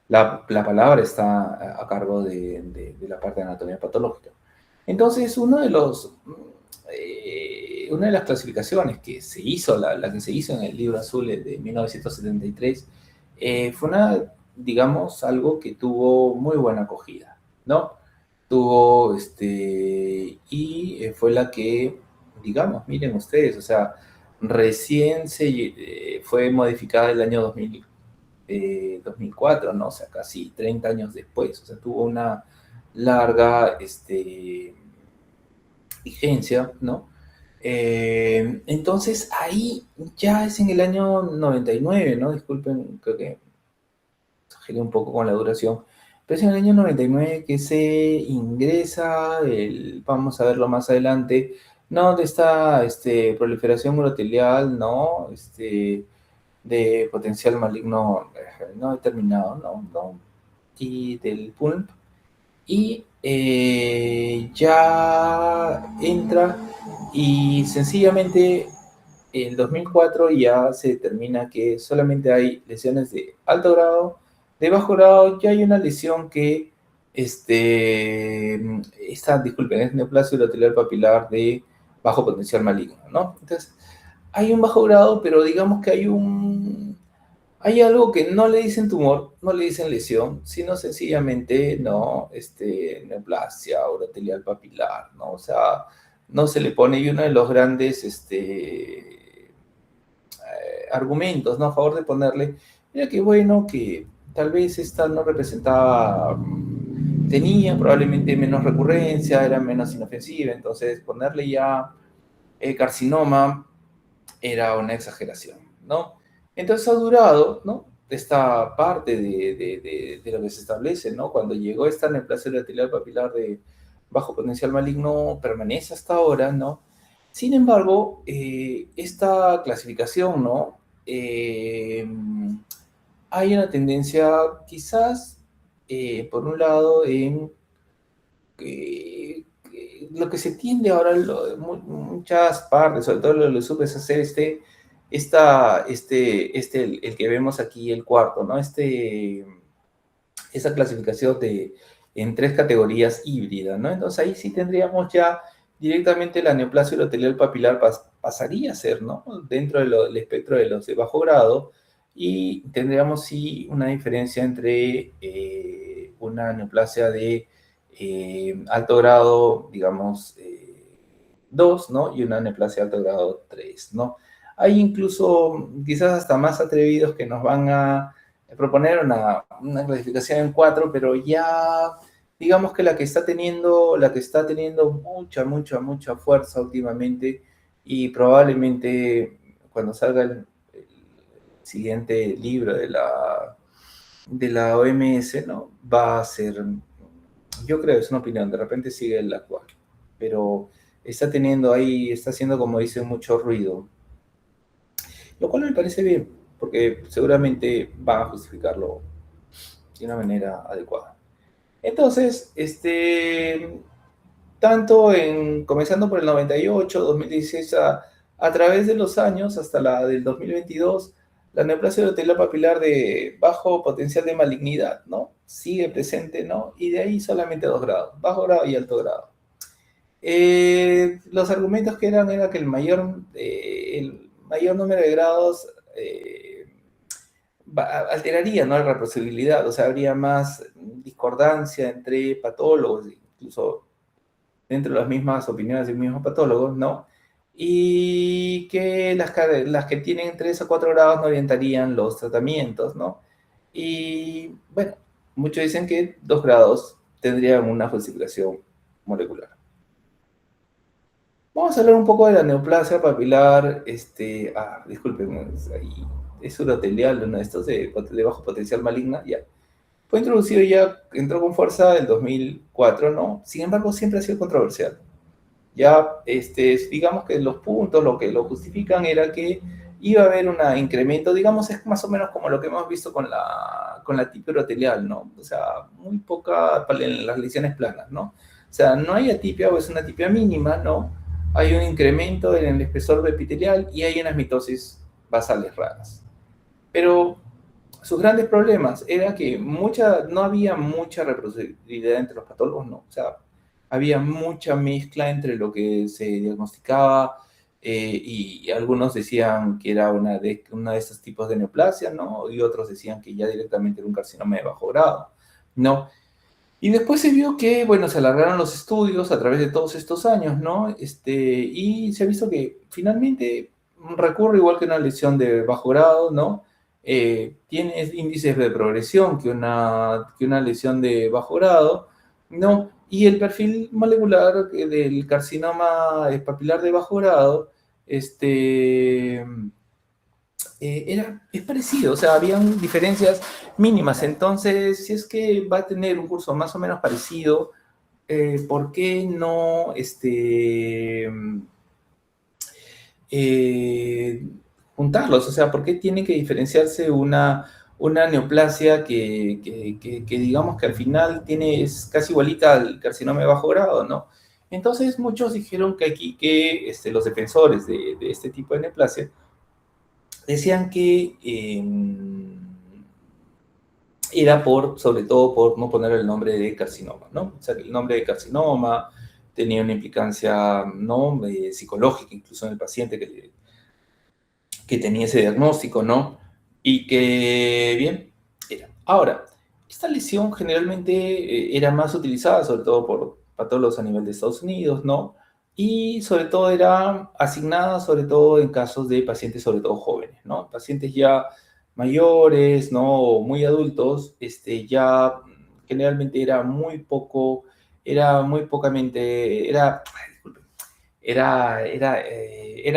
la palabra está a cargo de la parte de anatomía patológica. Entonces, una de las clasificaciones que se hizo, la que se hizo en el libro azul de 1973, fue digamos, algo que tuvo muy buena acogida, ¿no? Fue la que, digamos, miren ustedes, o sea, recién fue modificada el año 2004, ¿no? O sea, casi 30 años después, o sea, tuvo una larga vigencia, ¿no? Entonces ahí ya es en el año 99, ¿no? Disculpen, creo que exageré un poco con la duración, pero es en el año 99 que se ingresa, vamos a verlo más adelante, ¿no? De esta proliferación urotelial, ¿no? De potencial maligno no determinado, ¿no? ¿No? Y del PULP, y ya entra y sencillamente en 2004 ya se determina que solamente hay lesiones de alto grado, de bajo grado ya hay una lesión que disculpen, es neoplasia urotelar papilar de bajo potencial maligno, ¿no? Entonces, hay un bajo grado, pero digamos que hay algo que no le dicen tumor, no le dicen lesión, sino sencillamente, no, neoplasia urotelial papilar, ¿no? O sea, no se le pone, y uno de los grandes, argumentos, ¿no? A favor de ponerle, mira qué bueno que tal vez esta no representaba, tenía probablemente menos recurrencia, era menos inofensiva, entonces ponerle ya carcinoma era una exageración, ¿no? Entonces ha durado, ¿no? Esta parte de lo que se establece, ¿no? Cuando llegó esta neoplasia uroterial papilar de bajo potencial maligno, permanece hasta ahora, ¿no? Sin embargo, esta clasificación, ¿no? Hay una tendencia quizás, por un lado, en lo que se tiende ahora, muchas partes, sobre todo lo de los subes, es hacer el que vemos aquí, el cuarto, ¿no? Esa clasificación en tres categorías híbridas, ¿no? Entonces ahí sí tendríamos ya directamente la neoplasia urotelial papilar pasaría a ser, ¿no? Dentro del espectro de los de bajo grado, y tendríamos sí una diferencia entre una neoplasia de alto grado, digamos, 2, ¿no? Y una neoplasia de alto grado 3, ¿no? Hay incluso quizás hasta más atrevidos que nos van a proponer una clasificación en 4, pero ya digamos que la que está teniendo mucha fuerza últimamente y probablemente cuando salga el siguiente libro de la OMS, ¿no? Va a ser, yo creo, es una opinión, de repente sigue el actual, pero está haciendo, como dicen, mucho ruido, lo cual me parece bien, porque seguramente van a justificarlo de una manera adecuada. Entonces, comenzando por el 98, 2016, a través de los años, hasta la del 2022, la neoplasia uroterial papilar de bajo potencial de malignidad, ¿no? Sigue presente, ¿no? Y de ahí solamente 2 grados, bajo grado y alto grado. Los argumentos que eran era que el mayor número de grados alteraría, ¿no?, la reproducibilidad, o sea, habría más discordancia entre patólogos, incluso dentro de las mismas opiniones de mismos patólogos, ¿no? Y que las que tienen 3 o 4 grados no orientarían los tratamientos, ¿no? Y bueno, muchos dicen que 2 grados tendrían una justificación molecular. Vamos a hablar un poco de la neoplasia papilar, disculpen, es urotelial, uno de estos de bajo potencial maligna, ya. Fue introducido ya, entró con fuerza en 2004, ¿no? Sin embargo, siempre ha sido controversial. Ya, digamos que los puntos, lo que lo justifican era que iba a haber un incremento, digamos, es más o menos como lo que hemos visto con la tipia urotelial, ¿no? O sea, muy poca en las lesiones planas, ¿no? O sea, no hay atipia o es una atipia mínima, ¿no? Hay un incremento en el espesor epitelial y hay unas mitosis basales raras. Pero sus grandes problemas era que no había mucha reproducibilidad entre los patólogos, no. O sea, había mucha mezcla entre lo que se diagnosticaba y algunos decían que era una de estos tipos de neoplasia, ¿no? Y otros decían que ya directamente era un carcinoma de bajo grado, ¿no? Y después se vio que, bueno, se alargaron los estudios a través de todos estos años, ¿no? Y se ha visto que finalmente recurre igual que una lesión de bajo grado, ¿no? Tiene índices de progresión que una lesión de bajo grado, ¿no? Y el perfil molecular del carcinoma papilar de bajo grado, es parecido, o sea, habían diferencias mínimas. Entonces, si es que va a tener un curso más o menos parecido, ¿por qué no eh, juntarlos? O sea, ¿por qué tiene que diferenciarse una neoplasia que digamos que al final es casi igualita al carcinoma de bajo grado, ¿no? Entonces, muchos dijeron que aquí los defensores de este tipo de neoplasia decían que era sobre todo por no poner el nombre de carcinoma, ¿no? O sea, que el nombre de carcinoma tenía una implicancia, ¿no?, psicológica, incluso en el paciente que tenía ese diagnóstico, ¿no? Y que, bien, era. Ahora, esta lesión generalmente era más utilizada, sobre todo por patólogos a nivel de Estados Unidos, ¿no? Y sobre todo era asignada, sobre todo en casos de pacientes, sobre todo jóvenes, ¿no? Pacientes ya mayores, ¿no? O muy adultos, ya generalmente era muy pocamente, disculpe, era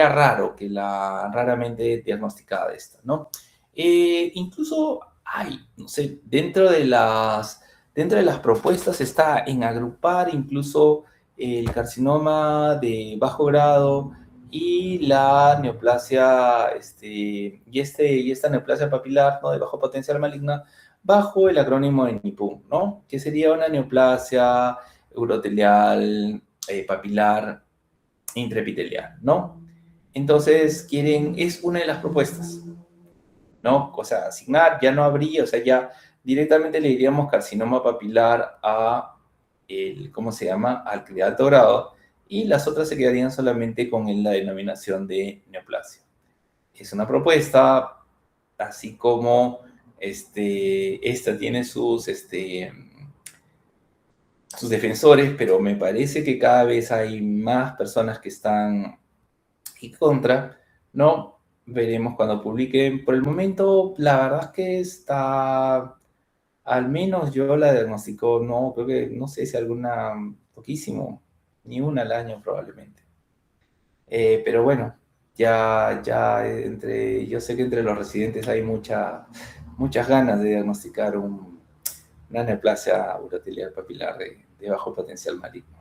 raro que raramente diagnosticada esta, ¿no? Incluso hay, no sé, dentro de las propuestas está en agrupar incluso el carcinoma de bajo grado y la neoplasia, y esta neoplasia papilar, ¿no?, de bajo potencial maligna, bajo el acrónimo de NIPUM, ¿no? Que sería una neoplasia urotelial papilar intraepitelial, ¿no? Entonces, es una de las propuestas, ¿no? O sea, asignar ya no habría, o sea, ya directamente le diríamos carcinoma papilar ¿cómo se llama?, al de alto grado, y las otras se quedarían solamente con la denominación de neoplasia. Es una propuesta, así como esta tiene sus defensores, pero me parece que cada vez hay más personas que están en contra, ¿no? Veremos cuando publiquen. Por el momento, la verdad es que está, al menos yo la diagnosticó, no, creo que, no sé si alguna, poquísimo, ni una al año probablemente. Pero bueno, ya yo sé que entre los residentes hay muchas ganas de diagnosticar una neoplasia urotelial papilar de bajo potencial maligno.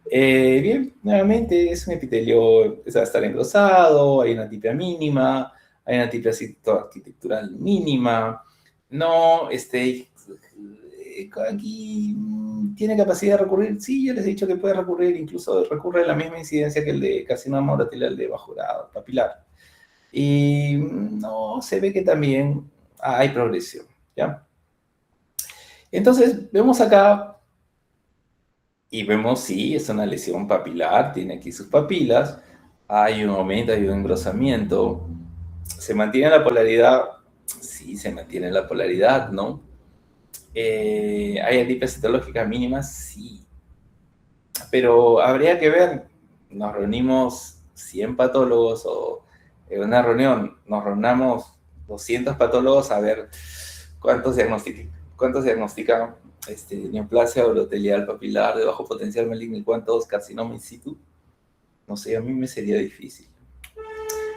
Bien, nuevamente es un epitelio, empieza a estar engrosado, hay una tipia mínima, hay una tipia arquitectural mínima, no, aquí tiene capacidad de recurrir, sí, ya les he dicho que puede recurrir, incluso recurre a la misma incidencia que el de carcinoma urotelial de bajo grado papilar. Y no, se ve que también hay progresión, ¿ya? Entonces, vemos acá y vemos, sí, es una lesión papilar, tiene aquí sus papilas, hay un aumento, hay un engrosamiento, se mantiene la polaridad, sí, se mantiene la polaridad, ¿no? ¿Hay atipias citológicas mínimas? Sí, pero habría que ver, nos reunimos 100 patólogos o en una reunión nos reunamos 200 patólogos a ver cuántos diagnostican neoplasia urotelial papilar de bajo potencial maligno y cuántos carcinoma in situ. No sé, a mí me sería difícil.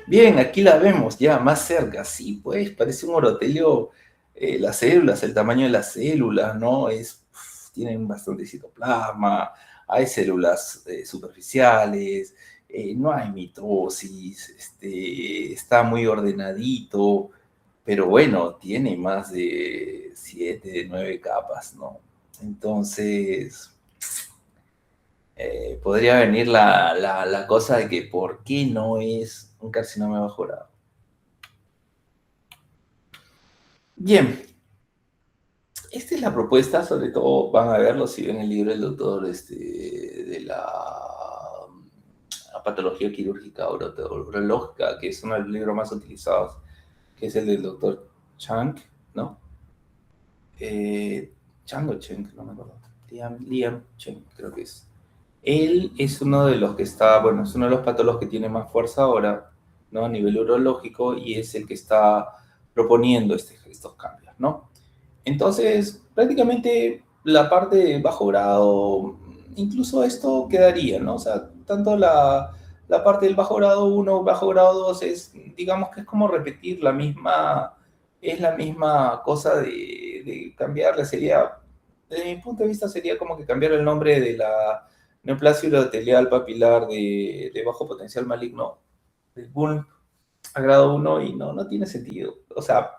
Bien, aquí la vemos ya más cerca. Sí, pues parece un orotelio, las células, el tamaño de las células, ¿no? Tienen bastante citoplasma, hay células superficiales, no hay mitosis, está muy ordenadito, pero bueno, tiene más de 7, 9 capas, ¿no? Entonces, podría venir la cosa de que ¿por qué no es un carcinoma bajo grado? Bien, esta es la propuesta, sobre todo van a verlo si ven el libro del doctor de la patología quirúrgica urológica, que es uno de los libros más utilizados, que es el del doctor Chang, ¿no? Chang o Cheng, no me acuerdo. Liam Cheng, creo que es. Él es uno de los que está, bueno, es uno de los patólogos que tiene más fuerza ahora, ¿no? A nivel urológico, y es el que está proponiendo estos cambios, ¿no? Entonces, prácticamente la parte de bajo grado, incluso esto quedaría, ¿no? O sea, tanto la parte del bajo grado uno, bajo grado 2 es, digamos que es como repetir es la misma cosa de cambiarle, sería, desde mi punto de vista sería como que cambiar el nombre de la neoplasia urotelial papilar de bajo potencial maligno, del BULM a grado uno y no tiene sentido. O sea,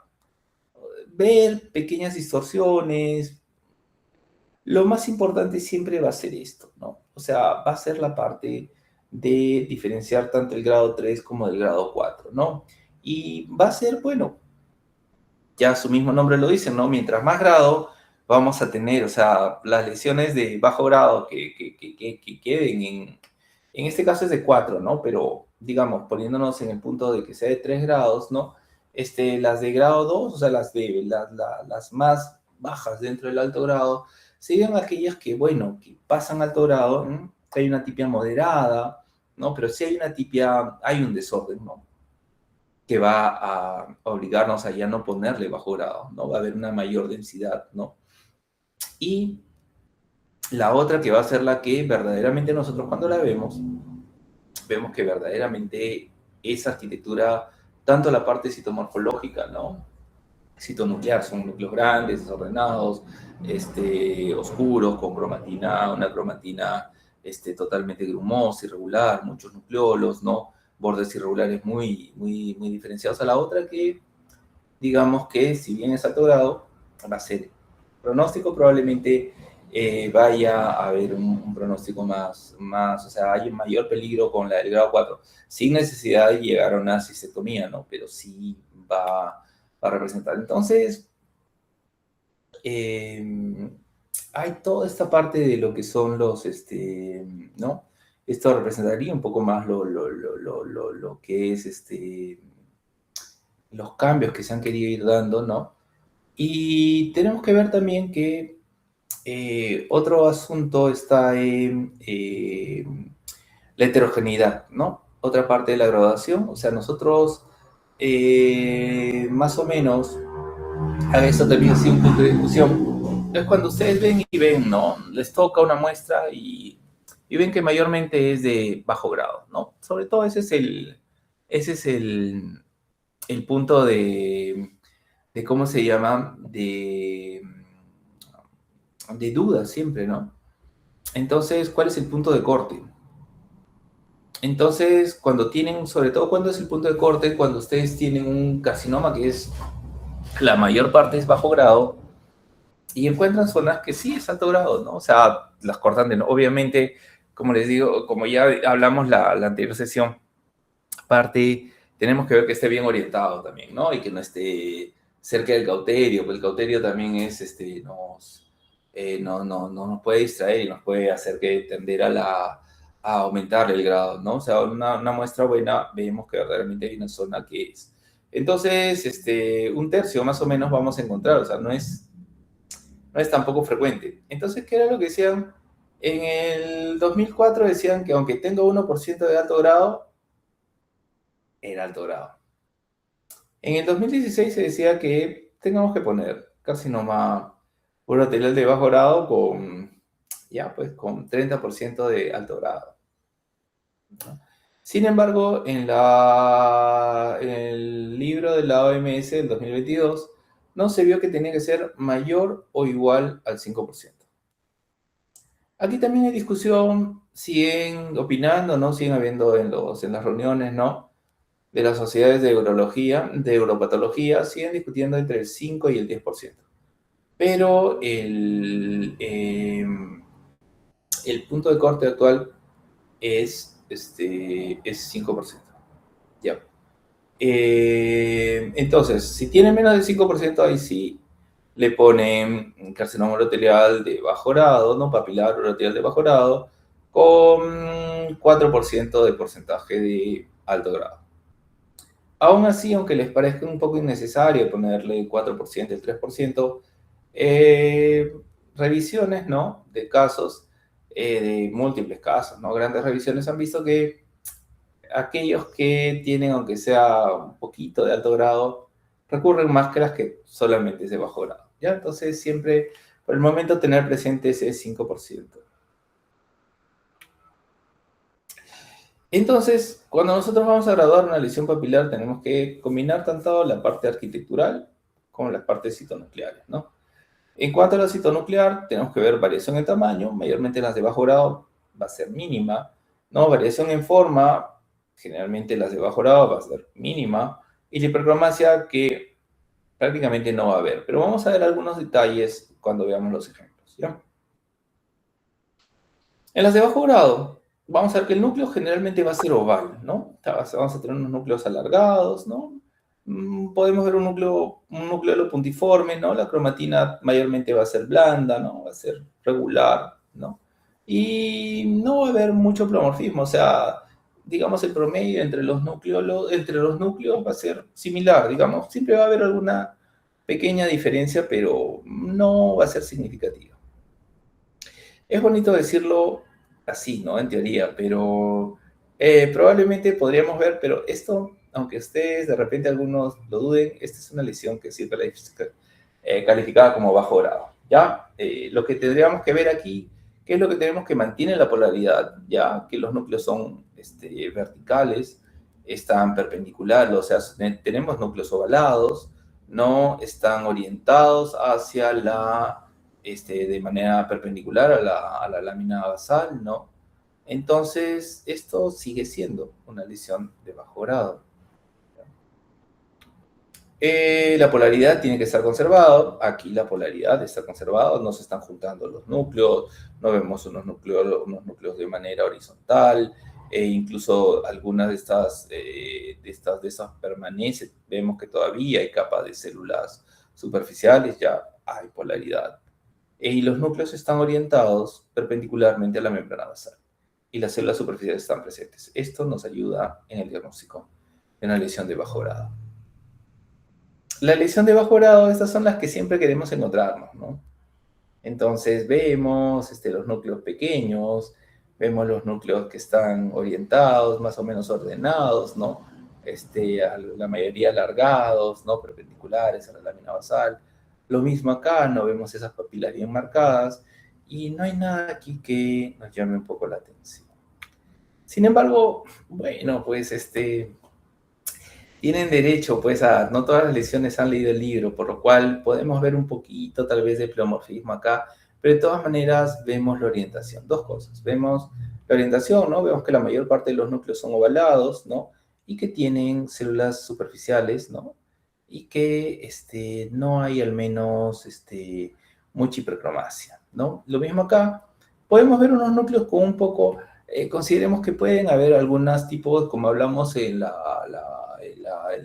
ver pequeñas distorsiones. Lo más importante siempre va a ser esto, ¿no? O sea, va a ser la parte de diferenciar tanto el grado 3 como el grado 4, ¿no? Y va a ser, bueno, ya su mismo nombre lo dice, ¿no? Mientras más grado vamos a tener, o sea, las lesiones de bajo grado que queden en este caso es de 4, ¿no? Pero, digamos, poniéndonos en el punto de que sea de 3 grados, ¿no? Las de grado 2, o sea, las más bajas dentro del alto grado, serían aquellas que, bueno, que pasan alto grado, ¿no? Hay una tipia moderada, ¿no? Pero si hay una tipia, hay un desorden, ¿no? Que va a obligarnos a ya no ponerle bajo grado, ¿no? Va a haber una mayor densidad, ¿no? Y la otra que va a ser la que verdaderamente nosotros cuando la vemos que verdaderamente esa arquitectura, tanto la parte citomorfológica, ¿no? Citonuclear, son núcleos grandes, desordenados, oscuros, con cromatina, una cromatina totalmente grumosa, irregular, muchos nucleolos, ¿no? Bordes irregulares muy diferenciados a la otra que digamos que si bien es alto grado, va a ser pronóstico, probablemente vaya a haber un pronóstico o sea, hay un mayor peligro con la del grado 4, sin necesidad de llegar a una cistectomía, ¿no? Pero sí va a representar. Entonces, hay toda esta parte de lo que son ¿no? Esto representaría un poco más lo que es los cambios que se han querido ir dando, ¿no? Y tenemos que ver también que Otro asunto está en la heterogeneidad, ¿no? Otra parte de la graduación, o sea, nosotros más o menos, a eso también ha sido un punto de discusión, es cuando ustedes ven y ven, ¿no? Les toca una muestra y ven que mayormente es de bajo grado, ¿no? Sobre todo ese es el punto de ¿cómo se llama? De duda siempre, ¿no? Entonces, ¿cuál es el punto de corte? Entonces, cuando tienen, sobre todo cuando es el punto de corte, cuando ustedes tienen un carcinoma que es, la mayor parte es bajo grado, y encuentran zonas que sí es alto grado, ¿no? O sea, las cortan de, obviamente, como les digo, como ya hablamos la anterior sesión, aparte, tenemos que ver que esté bien orientado también, ¿no? Y que no esté cerca del cauterio, porque el cauterio también es, no nos puede distraer y nos puede hacer que tender a aumentar el grado, ¿no? O sea, una muestra buena, vemos que verdaderamente hay una zona que es. Entonces, un tercio más o menos vamos a encontrar, o sea, no es tampoco frecuente. Entonces, ¿qué era lo que decían? En el 2004 decían que aunque tenga 1% de alto grado, era alto grado. En el 2016 se decía que tengamos que poner carcinoma uroterial de bajo grado con 30% de alto grado, ¿no? Sin embargo, en el libro de la OMS del 2022 no se vio que tenía que ser mayor o igual al 5%. Aquí también hay discusión, siguen opinando, ¿no? Siguen habiendo en las reuniones, ¿no? De las sociedades de urología, de uropatología, siguen discutiendo entre el 5 y el 10%. Pero el punto de corte actual es 5%. Ya. Entonces, si tiene menos del 5%, ahí sí le ponen carcinoma urotelial de bajo grado, no papilar urotelial de bajo grado, con 4% de porcentaje de alto grado. Aún así, aunque les parezca un poco innecesario ponerle el 4%, el 3%, eh, revisiones, ¿no? De casos, de múltiples casos, ¿no? Grandes revisiones han visto que aquellos que tienen, aunque sea un poquito de alto grado, recurren más que las que solamente es de bajo grado, ¿ya? Entonces, siempre, por el momento, tener presente ese 5%. Entonces, cuando nosotros vamos a graduar una lesión papilar, tenemos que combinar tanto la parte arquitectural como las partes citonucleares, ¿no? En cuanto a la citonuclear, tenemos que ver variación en tamaño, mayormente las de bajo grado va a ser mínima, ¿no? Variación en forma, generalmente las de bajo grado va a ser mínima, y la hipercromasia que prácticamente no va a haber. Pero vamos a ver algunos detalles cuando veamos los ejemplos, ¿ya? En las de bajo grado, vamos a ver que el núcleo generalmente va a ser oval, ¿no? Vamos a tener unos núcleos alargados, ¿no? Podemos ver un núcleo puntiforme, ¿no? La cromatina mayormente va a ser blanda, ¿no? Va a ser regular, ¿no? Y no va a haber mucho pleomorfismo, o sea, digamos el promedio entre los núcleos va a ser similar, digamos, siempre va a haber alguna pequeña diferencia, pero no va a ser significativa. Es bonito decirlo así, ¿no? En teoría, pero probablemente podríamos ver, pero esto, aunque ustedes de repente algunos lo duden, esta es una lesión que siempre la calificada como bajo grado, ¿ya? Lo que tendríamos que ver aquí, ¿qué es lo que tenemos que mantiene la polaridad? Ya que los núcleos son verticales, están perpendiculares, o sea, tenemos núcleos ovalados, no están orientados hacia de manera perpendicular a la lámina basal, ¿no? Entonces, esto sigue siendo una lesión de bajo grado. La polaridad tiene que estar conservado. Aquí la polaridad está conservada, no se están juntando los núcleos, no vemos unos núcleos de manera horizontal, incluso algunas de estas permanecen. Vemos que todavía hay capas de células superficiales, ya hay polaridad. Y los núcleos están orientados perpendicularmente a la membrana basal y las células superficiales están presentes. Esto nos ayuda en el diagnóstico de una lesión de bajo grado. La lesión de bajo grado, estas son las que siempre queremos encontrarnos, ¿no? Entonces vemos los núcleos pequeños, vemos los núcleos que están orientados, más o menos ordenados, ¿no? La mayoría alargados, ¿no? Perpendiculares a la lámina basal. Lo mismo acá, no vemos esas papilas bien marcadas y no hay nada aquí que nos llame un poco la atención. Sin embargo, bueno, pues tienen derecho, pues, no todas las lesiones han leído el libro, por lo cual podemos ver un poquito, tal vez, de pleomorfismo acá, pero de todas maneras vemos la orientación. Dos cosas. Vemos la orientación, ¿no? Vemos que la mayor parte de los núcleos son ovalados, ¿no? Y que tienen células superficiales, ¿no? Y que no hay al menos mucha hipercromasia, ¿no? Lo mismo acá. Podemos ver unos núcleos con un poco consideremos que pueden haber algunos tipos, como hablamos el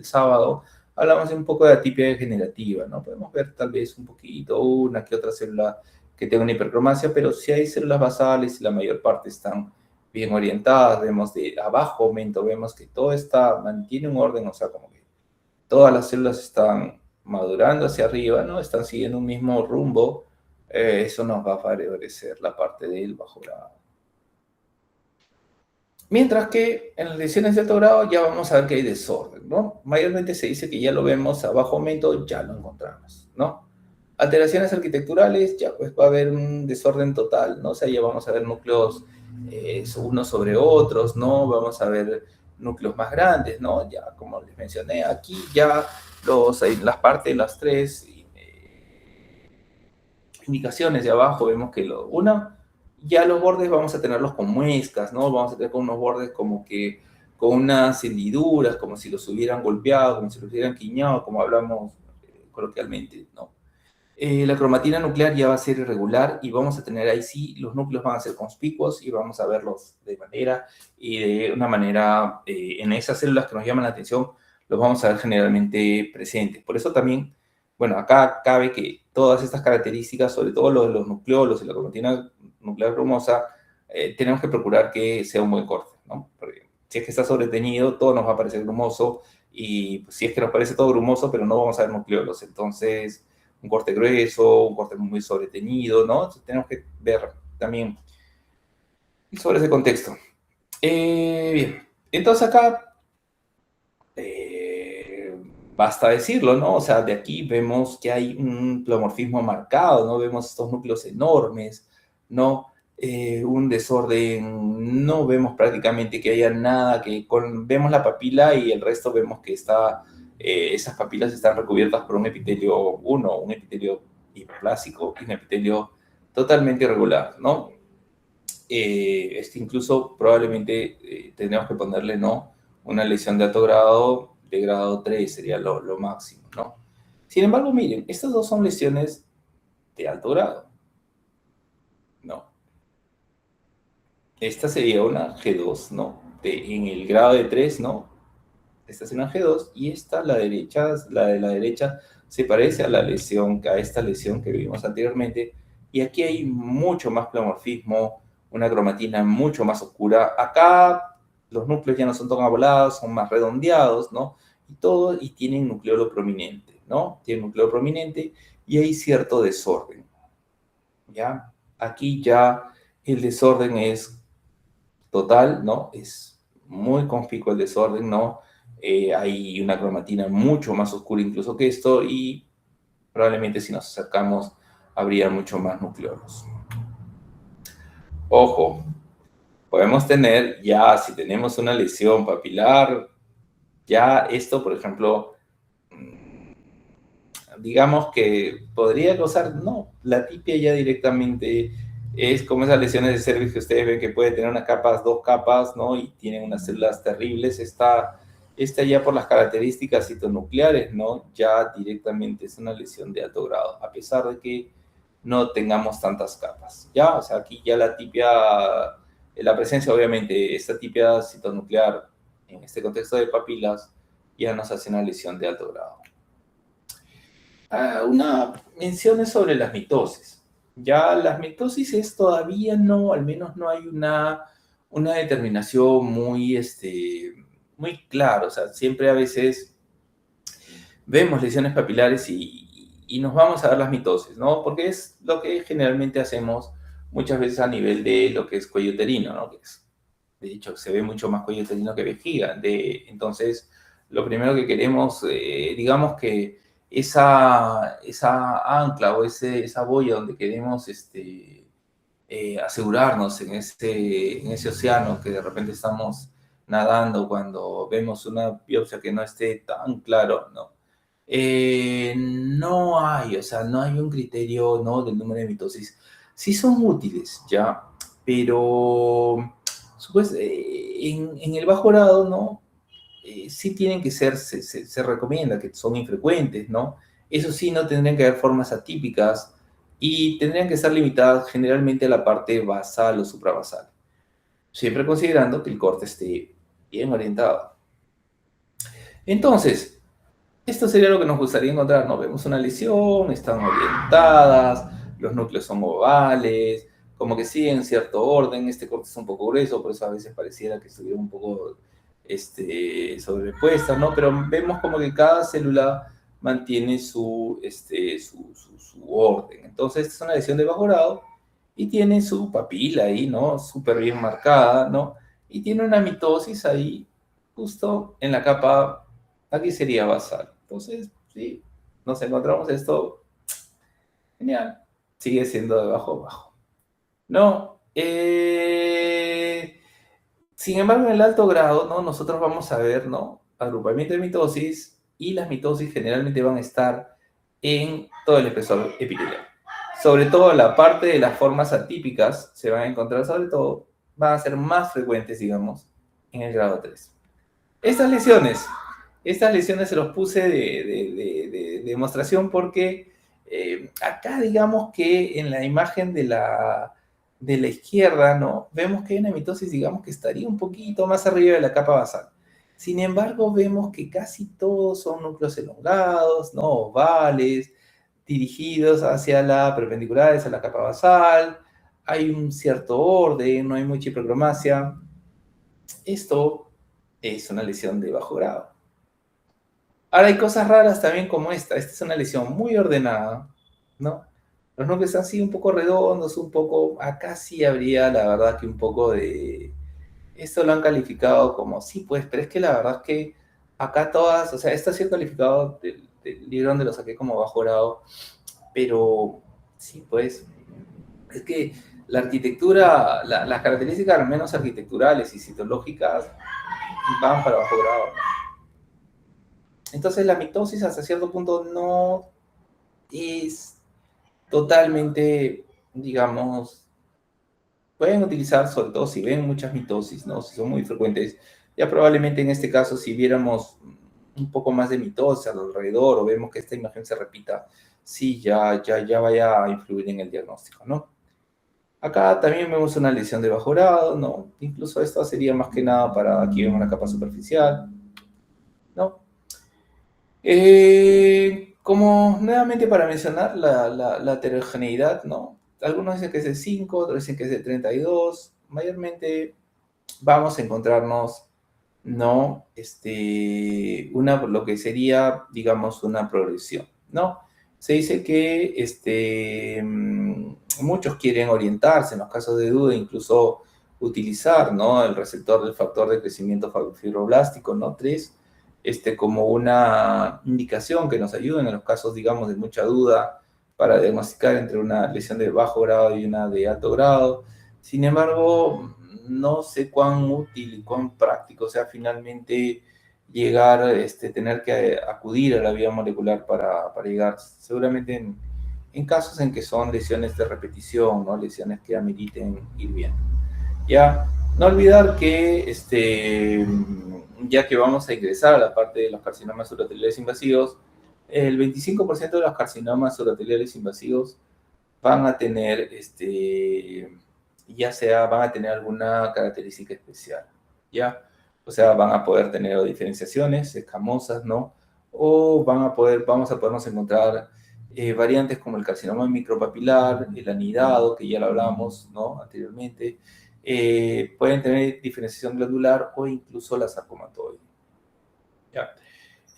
sábado, hablamos de un poco de atipia degenerativa, ¿no? Podemos ver tal vez un poquito, una que otra célula que tenga una hipercromasia, pero si hay células basales y la mayor parte están bien orientadas, vemos de abajo aumento, vemos que todo mantiene un orden, o sea, como que todas las células están madurando hacia arriba, ¿no? Están siguiendo un mismo rumbo, eso nos va a favorecer la parte del bajo grado. Mientras que en las lesiones de alto grado ya vamos a ver que hay desorden, ¿no? Mayormente se dice que ya lo vemos a bajo aumento, ya lo encontramos, ¿no? Alteraciones arquitecturales, ya pues va a haber un desorden total, ¿no? O sea, ya vamos a ver núcleos unos sobre otros, ¿no? Vamos a ver núcleos más grandes, ¿no? Ya como les mencioné, aquí ya las partes, las tres indicaciones de abajo, vemos que ya los bordes vamos a tenerlos con muescas, ¿no? Vamos a tener con unos bordes como que con unas hendiduras, como si los hubieran golpeado, como si los hubieran quiñado, como hablamos coloquialmente, ¿no? La cromatina nuclear ya va a ser irregular y vamos a tener ahí sí, los núcleos van a ser conspicuos y vamos a verlos de una manera, en esas células que nos llaman la atención, los vamos a ver generalmente presentes. Por eso también, bueno, acá cabe que todas estas características, sobre todo los nucleolos y la cromatina nuclear grumosa, tenemos que procurar que sea un buen corte, ¿no? Porque si es que está sobreteñido, todo nos va a parecer grumoso y pues, si es que nos parece todo grumoso, pero no vamos a ver nucleolos, entonces un corte grueso, un corte muy sobreteñido, ¿no? Entonces, tenemos que ver también sobre ese contexto. Bien, entonces acá basta decirlo, ¿no? O sea, de aquí vemos que hay un pleomorfismo marcado, ¿no? Vemos estos núcleos enormes, ¿no? Un desorden, no vemos prácticamente que haya nada, vemos la papila y el resto vemos que esas papilas están recubiertas por un epitelio un epitelio hiperplásico y un epitelio totalmente irregular, ¿no? Incluso probablemente tendríamos que ponerle, ¿no? Una lesión de alto grado, de grado 3 sería lo máximo, ¿no? Sin embargo, miren, estas dos son lesiones de alto grado, ¿no? Esta sería una G2, ¿no? En el grado de 3, ¿no? Esta es una G2 y esta, la de la derecha, se parece a esta lesión que vimos anteriormente. Y aquí hay mucho más pleomorfismo, una cromatina mucho más oscura. Acá los núcleos ya no son tan avolados, son más redondeados, ¿no? Y tienen nucleolo prominente, ¿no? Tienen nucleolo prominente y hay cierto desorden, ¿ya? Aquí ya el desorden es total, ¿no? Es muy conspicuo el desorden, ¿no? Hay una cromatina mucho más oscura incluso que esto y probablemente si nos acercamos habría mucho más nucleolos. Ojo, podemos tener ya, si tenemos una lesión papilar, ya esto, por ejemplo, digamos que podría causar, no, la tipia ya directamente es como esas lesiones de cervix que ustedes ven que puede tener unas capas, dos capas, ¿no? Y tienen unas células terribles. Esta ya por las características citonucleares, ¿no? Ya directamente es una lesión de alto grado, a pesar de que no tengamos tantas capas, ¿ya? O sea, aquí ya la tipia, la presencia, obviamente, esta tipia citonuclear en este contexto de papilas ya nos hace una lesión de alto grado. Una mención es sobre las mitosis. Ya las mitosis es todavía no, al menos no hay una determinación muy clara. O sea, siempre a veces vemos lesiones papilares y y nos vamos a ver las mitosis, ¿no? Porque es lo que generalmente hacemos muchas veces a nivel de lo que es cuello uterino, ¿no? Que es, de hecho, se ve mucho más cuello uterino que vejiga. Entonces, lo primero que queremos, digamos que esa ancla o esa boya donde queremos asegurarnos en ese océano que de repente estamos nadando cuando vemos una biopsia que no esté tan claro, ¿no? No hay, o sea, no hay un criterio, ¿no? Del número de mitosis. Sí son útiles, ya, pero en el bajo grado, ¿no? Sí tienen que ser, se recomienda que son infrecuentes, ¿no? Eso sí, no tendrían que haber formas atípicas y tendrían que estar limitadas generalmente a la parte basal o suprabasal, siempre considerando que el corte esté bien orientado. Entonces, esto sería lo que nos gustaría encontrar, ¿no? Vemos una lesión, están orientadas, los núcleos son ovales, como que siguen cierto orden, este corte es un poco grueso, por eso a veces pareciera que estuviera un poco sobrepuesta, ¿no? Pero vemos como que cada célula mantiene su orden. Entonces, esta es una lesión de bajo grado y tiene su papila ahí, ¿no? Súper bien marcada, ¿no? Y tiene una mitosis ahí, justo en la capa. Aquí sería basal. Entonces, sí, nos encontramos esto. Genial. Sigue siendo de bajo a bajo. No. Sin embargo, en el alto grado, ¿no? Nosotros vamos a ver, ¿no? Agrupamiento de mitosis y las mitosis generalmente van a estar en todo el espesor epitelial. Sobre todo la parte de las formas atípicas se van a encontrar, sobre todo, van a ser más frecuentes, digamos, en el grado 3. Estas lesiones se los puse de demostración porque acá digamos que en la imagen de la izquierda, ¿no? Vemos que hay una mitosis, digamos, que estaría un poquito más arriba de la capa basal. Sin embargo, vemos que casi todos son núcleos elongados, ¿no? Ovales, dirigidos hacia la perpendiculares a la capa basal. Hay un cierto orden, no hay mucha hipercromasia. Esto es una lesión de bajo grado. Ahora hay cosas raras también como esta. Esta es una lesión muy ordenada, ¿no? Los núcleos están así un poco redondos, un poco... Acá sí habría, la verdad, que un poco de... Esto lo han calificado como, sí, pues, pero es que la verdad es que acá todas, o sea, esto ha sido calificado del libro donde lo saqué como bajo grado, pero sí, pues, es que la arquitectura, las características al menos arquitecturales y citológicas van para bajo grado. Entonces la mitosis hasta cierto punto no es totalmente, digamos, pueden utilizar, sobre todo si ven muchas mitosis, ¿no? Si son muy frecuentes, ya probablemente en este caso si viéramos un poco más de mitosis alrededor o vemos que esta imagen se repita, sí, ya vaya a influir en el diagnóstico, ¿no? Acá también vemos una lesión de bajo grado, ¿no? Incluso esto sería más que nada para, aquí vemos una capa superficial, ¿no? Como nuevamente para mencionar la heterogeneidad, ¿no? Algunos dicen que es de 5, otros dicen que es de 32. Mayormente vamos a encontrarnos, ¿no? Lo que sería, digamos, una progresión, ¿no? Se dice que muchos quieren orientarse en los casos de duda, incluso utilizar, ¿no? El receptor del factor de crecimiento fibroblástico, ¿no? 3 como una indicación que nos ayude en los casos, digamos, de mucha duda para diagnosticar entre una lesión de bajo grado y una de alto grado. Sin embargo, no sé cuán útil y cuán práctico sea finalmente llegar, tener que acudir a la vía molecular para llegar, seguramente en casos en que son lesiones de repetición, ¿no? Lesiones que ameriten ir bien. Ya, no olvidar que ya que vamos a ingresar a la parte de los carcinomas uroteliales invasivos, el 25% de los carcinomas uroteliales invasivos van a tener, van a tener alguna característica especial, ¿ya? O sea, van a poder tener diferenciaciones escamosas, ¿no? O vamos a podernos encontrar variantes como el carcinoma micropapilar, el anidado, que ya lo hablamos, ¿no? Anteriormente. Pueden tener diferenciación glandular o incluso la sarcomatoide. ¿Ya?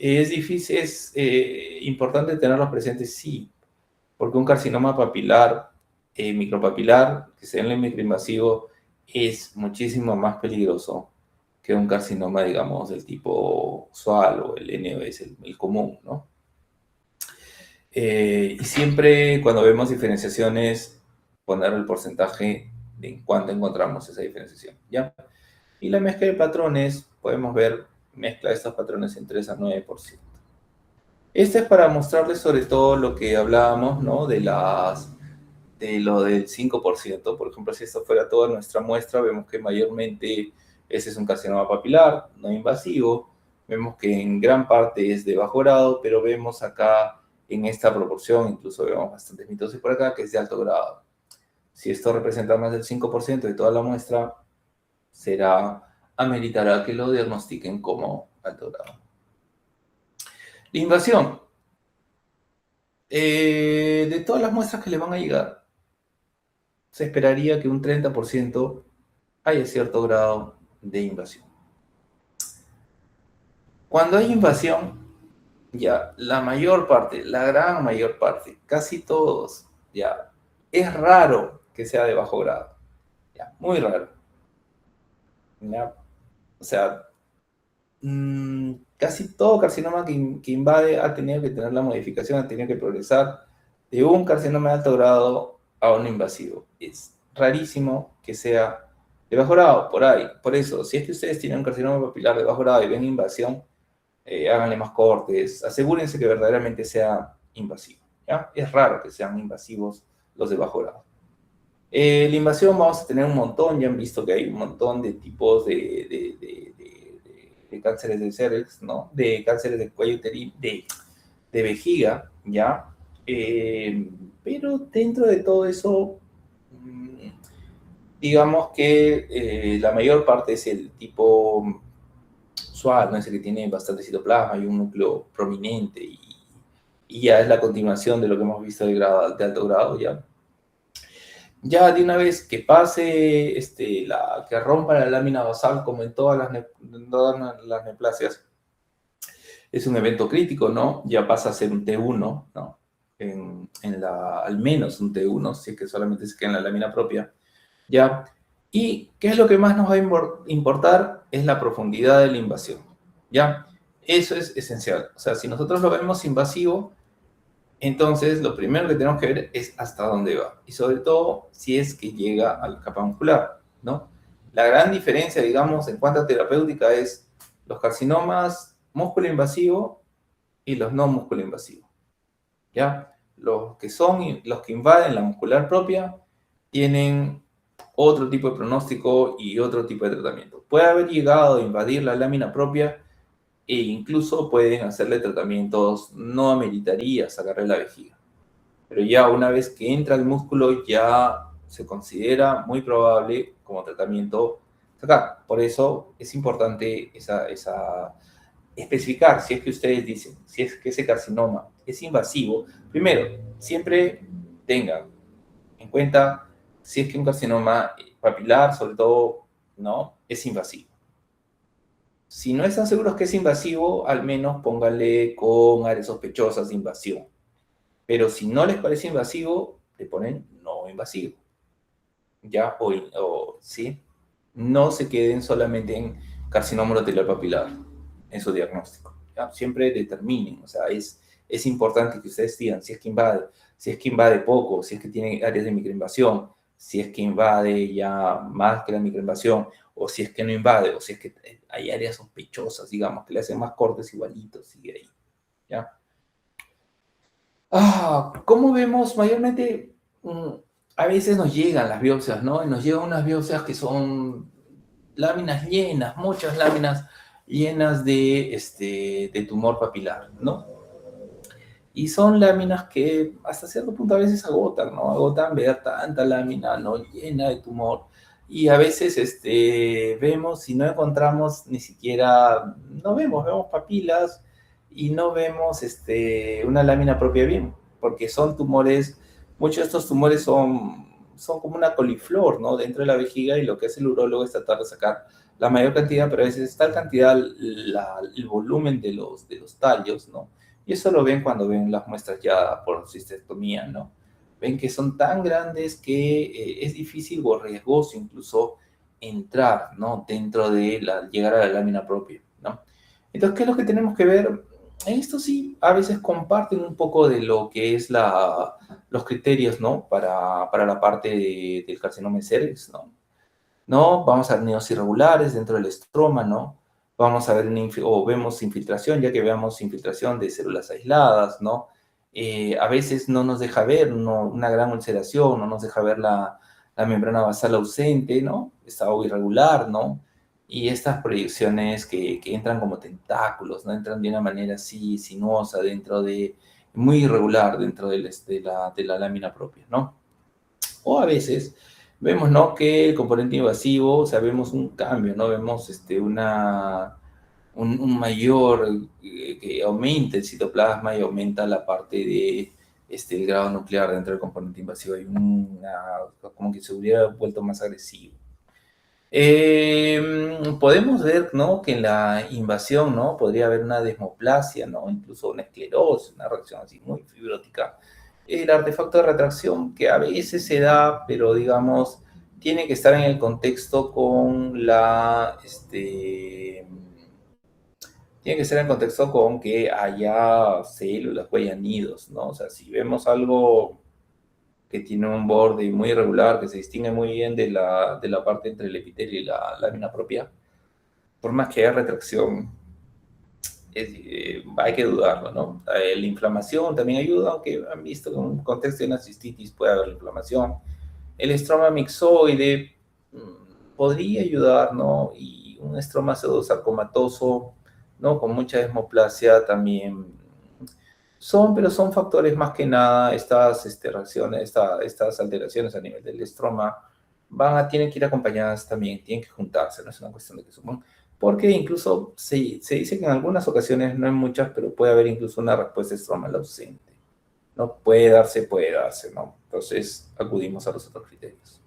¿Es difícil, es importante tenerlos presentes? Sí, porque un carcinoma papilar, micropapilar, que sea en el microinvasivo, es muchísimo más peligroso que un carcinoma, digamos, del tipo usual o el NOS, el común, ¿no? Y siempre cuando vemos diferenciaciones, poner el porcentaje de en cuánto encontramos esa diferenciación, ¿ya? Y la mezcla de patrones, podemos ver mezcla de estos patrones en 3 a 9%. Este es para mostrarles sobre todo lo que hablábamos, ¿no? De lo del 5%. Por ejemplo, si esto fuera toda nuestra muestra, vemos que mayormente ese es un carcinoma papilar no invasivo. Vemos que en gran parte es de bajo grado, pero vemos acá en esta proporción, incluso vemos bastantes mitosis por acá, que es de alto grado. Si esto representa más del 5% de toda la muestra, ameritará que lo diagnostiquen como alto grado. La invasión. De todas las muestras que le van a llegar, se esperaría que un 30% haya cierto grado de invasión. Cuando hay invasión, ya la mayor parte, la gran mayor parte, casi todos, ya es raro que sea de bajo grado, ya, muy raro. Ya, o sea, casi todo carcinoma que invade ha tenido que tener la modificación, ha tenido que progresar de un carcinoma de alto grado a un invasivo. Es rarísimo que sea de bajo grado, por ahí. Por eso, si es que ustedes tienen un carcinoma papilar de bajo grado y ven invasión, háganle más cortes, asegúrense que verdaderamente sea invasivo, ¿ya? Es raro que sean invasivos los de bajo grado. La invasión vamos a tener un montón, ya han visto que hay un montón de tipos de cánceres de cervix, ¿no? De cánceres de cuello uterino, de vejiga, ¿ya? Pero dentro de todo eso, digamos que la mayor parte es el tipo usual, ¿no? Es el que tiene bastante citoplasma y un núcleo prominente y ya es la continuación de lo que hemos visto de alto grado, ¿ya? Ya de una vez que pase, que rompa la lámina basal, como en todas las neoplasias, es un evento crítico, ¿no? Ya pasa a ser un T1, ¿no? Al menos un T1, si es que solamente se queda en la lámina propia, ¿ya? ¿Y qué es lo que más nos va a importar? Es la profundidad de la invasión, ¿ya? Eso es esencial. O sea, si nosotros lo vemos invasivo, entonces lo primero que tenemos que ver es hasta dónde va. Y sobre todo, si es que llega al capa muscular, ¿no? La gran diferencia, digamos, en cuanto a terapéutica es los carcinomas músculo invasivo y los no músculo invasivo, ¿ya? Los que invaden la muscular propia tienen otro tipo de pronóstico y otro tipo de tratamiento. Puede haber llegado a invadir la lámina propia e incluso pueden hacerle tratamientos, no ameritaría sacarle la vejiga. Pero ya una vez que entra el músculo ya se considera muy probable como tratamiento sacar. Por eso es importante especificar, si es que ustedes dicen, si es que ese carcinoma es invasivo, primero, siempre tengan en cuenta si es que un carcinoma papilar, sobre todo, ¿no? Es invasivo. Si no están seguros que es invasivo, al menos pónganle con áreas sospechosas de invasión. Pero si no les parece invasivo, le ponen no invasivo. ¿Ya? ¿Sí? No se queden solamente en carcinoma urotelar papilar en su diagnóstico. ¿Ya? Siempre determinen, o sea, es importante que ustedes digan si es que invade poco, si es que tiene áreas de microinvasión, si es que invade ya más que la microinvasión, o si es que no invade, o si es que hay áreas sospechosas, digamos, que le hacen más cortes igualitos, sigue ahí, ¿ya? ¿Cómo vemos? Mayormente, a veces nos llegan las biopsias, ¿no? Y nos llegan unas biopsias que son láminas llenas, muchas láminas llenas de tumor papilar, ¿no? Y son láminas que hasta cierto punto a veces agotan, ¿no? Agotan ver tanta lámina, ¿no? Llena de tumor. Y a veces vemos, si no encontramos ni siquiera, no vemos papilas y no vemos una lámina propia bien, porque son tumores, muchos de estos tumores son como una coliflor, ¿no? Dentro de la vejiga y lo que hace el urólogo es tratar de sacar la mayor cantidad, pero a veces es tal cantidad el volumen de los tallos, ¿no? Y eso lo ven cuando ven las muestras ya por cistectomía, ¿no? Ven que son tan grandes que es difícil o riesgoso incluso entrar, ¿no? Dentro de llegar a la lámina propia, ¿no? Entonces, ¿qué es lo que tenemos que ver? Esto sí, a veces comparten un poco de lo que es los criterios, ¿no? Para la parte del carcinoma de cervix, ¿no? ¿No? Vamos a ver nidos irregulares dentro del estroma, ¿no? Vamos a ver, o vemos infiltración, ya que veamos infiltración de células aisladas, ¿no? A veces no nos deja ver una gran ulceración, no nos deja ver la membrana basal ausente, ¿no? Estado irregular, ¿no? Y estas proyecciones que entran como tentáculos, ¿no? Entran de una manera así sinuosa muy irregular dentro de la lámina propia, ¿no? O a veces vemos, ¿no? Que el componente invasivo, o sea, vemos un cambio, ¿no? Vemos un mayor, que aumenta el citoplasma y aumenta la parte el grado nuclear dentro del componente invasivo. Hay como que se hubiera vuelto más agresivo. Podemos ver, ¿no? Que en la invasión, ¿no? Podría haber una desmoplasia, ¿no? Incluso una esclerosis, una reacción así muy fibrótica. El artefacto de retracción que a veces se da, pero digamos, tiene que estar en el contexto con tiene que ser en contexto con que haya células o haya nidos, ¿no? O sea, si vemos algo que tiene un borde muy irregular, que se distingue muy bien de la parte entre el epitelio y la lámina propia, por más que haya retracción, hay que dudarlo, ¿no? La inflamación también ayuda, aunque han visto que en un contexto de una cistitis puede haber inflamación. El estroma mixoide podría ayudar, ¿no? Y un estroma pseudosarcomatoso, ¿no? Con mucha desmoplasia también pero son factores más que nada, reacciones, estas alteraciones a nivel del estroma tienen que ir acompañadas también, tienen que juntarse, no es una cuestión de que suman, porque incluso se dice que en algunas ocasiones, no en muchas, pero puede haber incluso una respuesta estromal ausente, ¿no? Puede darse, ¿no? Entonces acudimos a los otros criterios.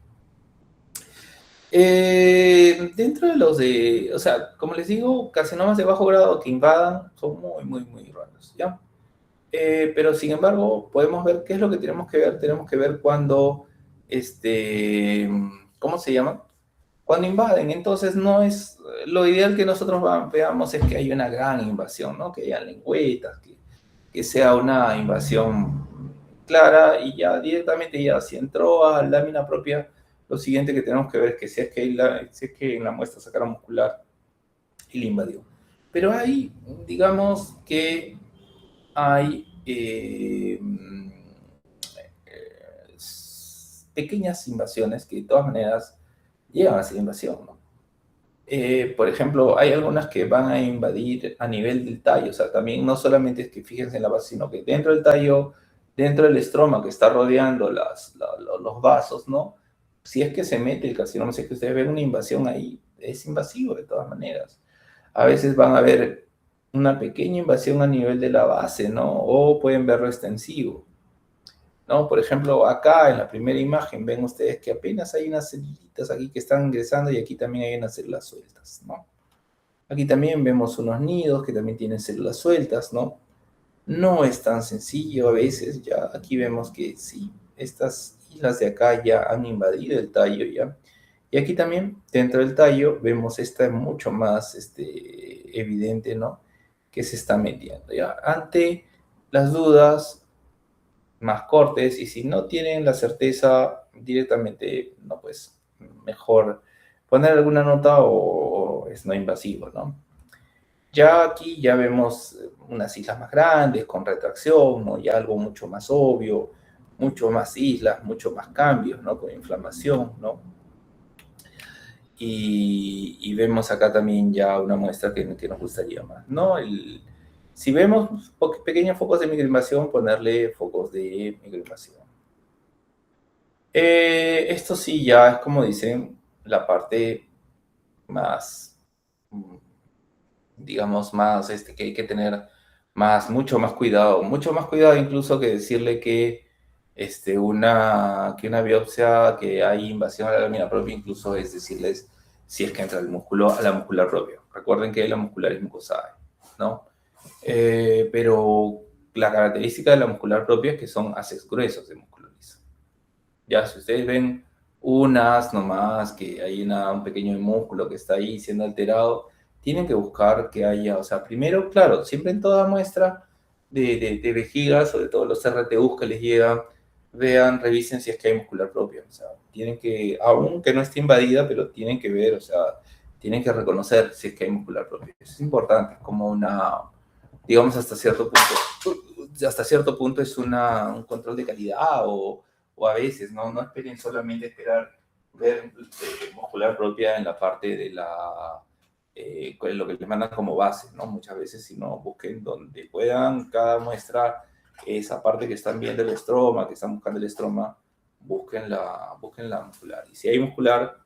Dentro de o sea, como les digo, carcinomas de bajo grado que invadan son muy, muy, muy raros, ¿ya? Pero sin embargo, podemos ver qué es lo que tenemos que ver. Tenemos que ver cuando, ¿cómo se llama? Cuando invaden. Entonces, no es lo ideal que nosotros veamos es que hay una gran invasión, ¿no? Que haya lengüetas, que sea una invasión clara y ya directamente ya si entró a lámina propia, lo siguiente que tenemos que ver es que si es que en la muestra sacaron muscular y la invadió. Pero hay, digamos que hay pequeñas invasiones que de todas maneras llegan a ser invasión, ¿no? Por ejemplo, hay algunas que van a invadir a nivel del tallo, o sea, también no solamente es que fíjense en la base, sino que dentro del tallo, dentro del estroma que está rodeando los vasos, ¿no? Si es que se mete el carcinoma, si es que ustedes ven una invasión ahí, es invasivo de todas maneras. A veces van a ver una pequeña invasión a nivel de la base, ¿no? O pueden verlo extensivo, ¿no? Por ejemplo, acá en la primera imagen ven ustedes que apenas hay unas células aquí que están ingresando y aquí también hay unas células sueltas, ¿no? Aquí también vemos unos nidos que también tienen células sueltas, ¿no? No es tan sencillo a veces, ya aquí vemos que sí, estas islas de acá ya han invadido el tallo, ¿ya? Y aquí también, dentro del tallo, vemos esta mucho más evidente, ¿no? Que se está metiendo, ¿ya? Ante las dudas, más cortes, y si no tienen la certeza directamente, no, pues mejor poner alguna nota o es no invasivo, ¿no? Ya aquí ya vemos unas islas más grandes, con retracción, ¿no? Ya algo mucho más obvio, mucho más islas, mucho más cambios, ¿no? Con inflamación, ¿no? Y vemos acá también ya una muestra que nos gustaría más, ¿no? Si vemos pequeños focos de microinvasión, ponerle focos de microinvasión. Esto sí ya es como dicen la parte más, digamos, más que hay que tener mucho más cuidado incluso que decirle que, que una biopsia, que hay invasión a la lámina propia, incluso es decirles si es que entra el músculo a la muscular propia. Recuerden que la muscular es mucosae, ¿no? Pero la característica de la muscular propia es que son haces gruesos de músculo liso. Ya, si ustedes ven unas nomás, que hay un pequeño músculo que está ahí siendo alterado, tienen que buscar que haya, o sea, primero, claro, siempre en toda muestra de vejiga, sobre todo los RTUs que les llegan, vean, revisen si es que hay muscular propia. O sea, tienen que, aunque no esté invadida, pero tienen que ver, o sea, tienen que reconocer si es que hay muscular propia. Eso es importante, es como una, digamos, hasta cierto punto es un control de calidad o a veces, ¿no? No esperen solamente esperar ver muscular propia en la parte de lo que les mandan como base, ¿no? Muchas veces, si no, busquen donde puedan cada muestra, esa parte que están viendo el estroma, que están buscando el estroma, busquen la muscular. Y si hay muscular,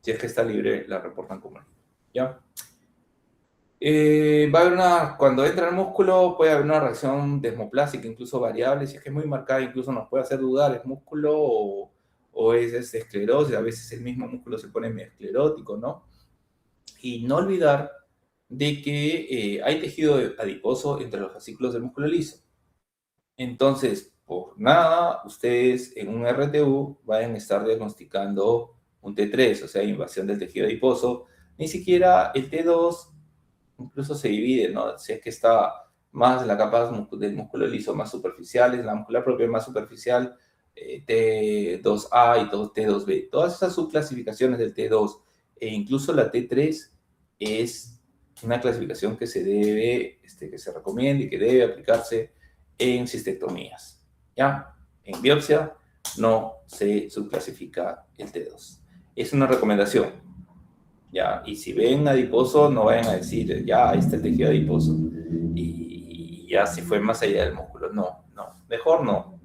si es que está libre, la reportan como libre, ¿ya? Va a haber cuando entra el músculo puede haber una reacción desmoplásica, incluso variable, si es que es muy marcada, incluso nos puede hacer dudar, ¿es músculo o es esclerosis? A veces el mismo músculo se pone medio esclerótico, ¿no? Y no olvidar de que hay tejido adiposo entre los fascículos del músculo liso. Entonces, por nada, ustedes en un RTU vayan a estar diagnosticando un T3, o sea, invasión del tejido adiposo, ni siquiera el T2 incluso se divide, ¿no? Si es que está más en la capa del músculo liso más superficiales, la muscular propia más superficial, T2A y T2B. Todas esas subclasificaciones del T2 e incluso la T3 es una clasificación que se debe, que se recomienda y que debe aplicarse en cistectomías, ¿ya? En biopsia no se subclasifica el T2. Es una recomendación, ¿ya? Y si ven adiposo, no vayan a decir, ya, ahí está el tejido adiposo. Y ya se fue más allá del músculo. No, no, mejor no.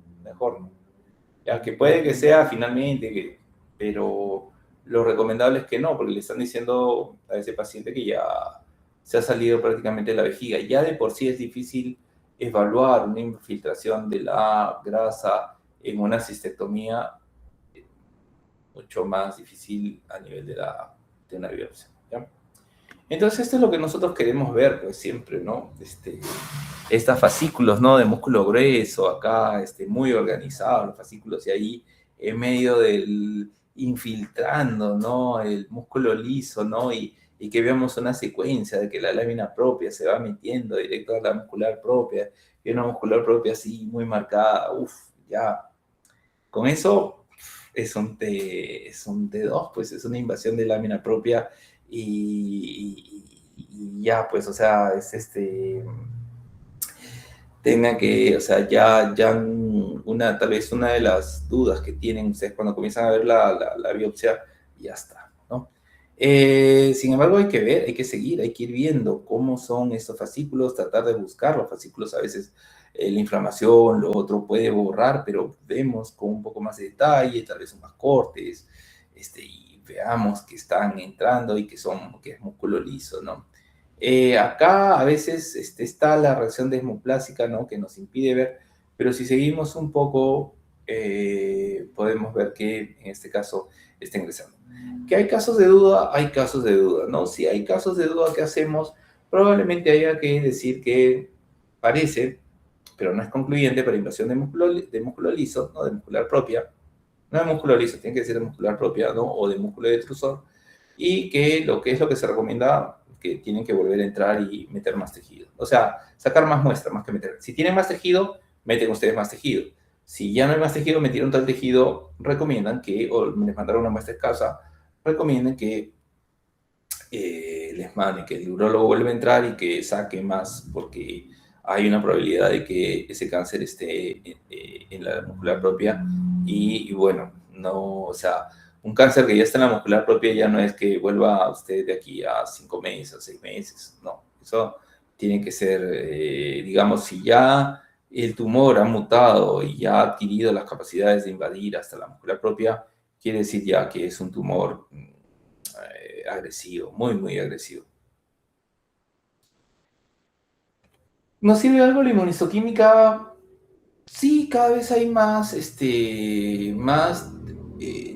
Ya que puede que sea finalmente, pero lo recomendable es que no, porque le están diciendo a ese paciente que ya se ha salido prácticamente la vejiga. Ya de por sí es difícil evaluar una infiltración de la grasa en una cistectomía, mucho más difícil a nivel de una biopsia, ¿ya? Entonces, esto es lo que nosotros queremos ver, pues siempre, ¿no? Estas fascículos, ¿no? De músculo grueso, acá, muy organizados los fascículos, y ahí en medio del infiltrando, ¿no? El músculo liso, ¿no? Y que veamos una secuencia de que la lámina propia se va metiendo directo a la muscular propia, y una muscular propia así muy marcada, uff, ya. Con eso es un T2, pues es una invasión de lámina propia y ya, pues, o sea, es tenga que, o sea, ya tal vez una de las dudas que tienen ustedes cuando comienzan a ver la biopsia, ya está, ¿no? Sin embargo, hay que ver, hay que seguir, hay que ir viendo cómo son estos fascículos, tratar de buscar los fascículos, a veces la inflamación, lo otro puede borrar, pero vemos con un poco más de detalle, tal vez son más cortes, y veamos que están entrando y que es músculo liso, ¿no? Acá a veces está la reacción desmoplásica, ¿no? Que nos impide ver, pero si seguimos un poco, podemos ver que en este caso está ingresando. ¿Que hay casos de duda? Hay casos de duda, ¿no? Si hay casos de duda, ¿qué hacemos? Probablemente haya que decir que parece, pero no es concluyente para invasión de músculo liso, ¿no? De muscular propia. No de músculo liso, tiene que ser de muscular propia, ¿no? O de músculo detrusor. Y que lo que es lo que se recomienda, que tienen que volver a entrar y meter más tejido. O sea, sacar más muestra, más que meter. Si tienen más tejido, meten ustedes más tejido. Si ya no hay más tejido, metieron tal tejido, recomiendan que, o les mandaron una muestra escasa, recomienden que les mande, que el urólogo vuelva a entrar y que saque más, porque hay una probabilidad de que ese cáncer esté en la muscular propia. Y bueno, no, o sea, un cáncer que ya está en la muscular propia ya no es que vuelva a usted de aquí a 5 meses, 6 meses, no. Eso tiene que ser, digamos, si ya el tumor ha mutado y ya ha adquirido las capacidades de invadir hasta la muscular propia, quiere decir ya que es un tumor agresivo, muy, muy agresivo. ¿Nos sirve algo la inmunistoquímica? Sí, cada vez hay más, más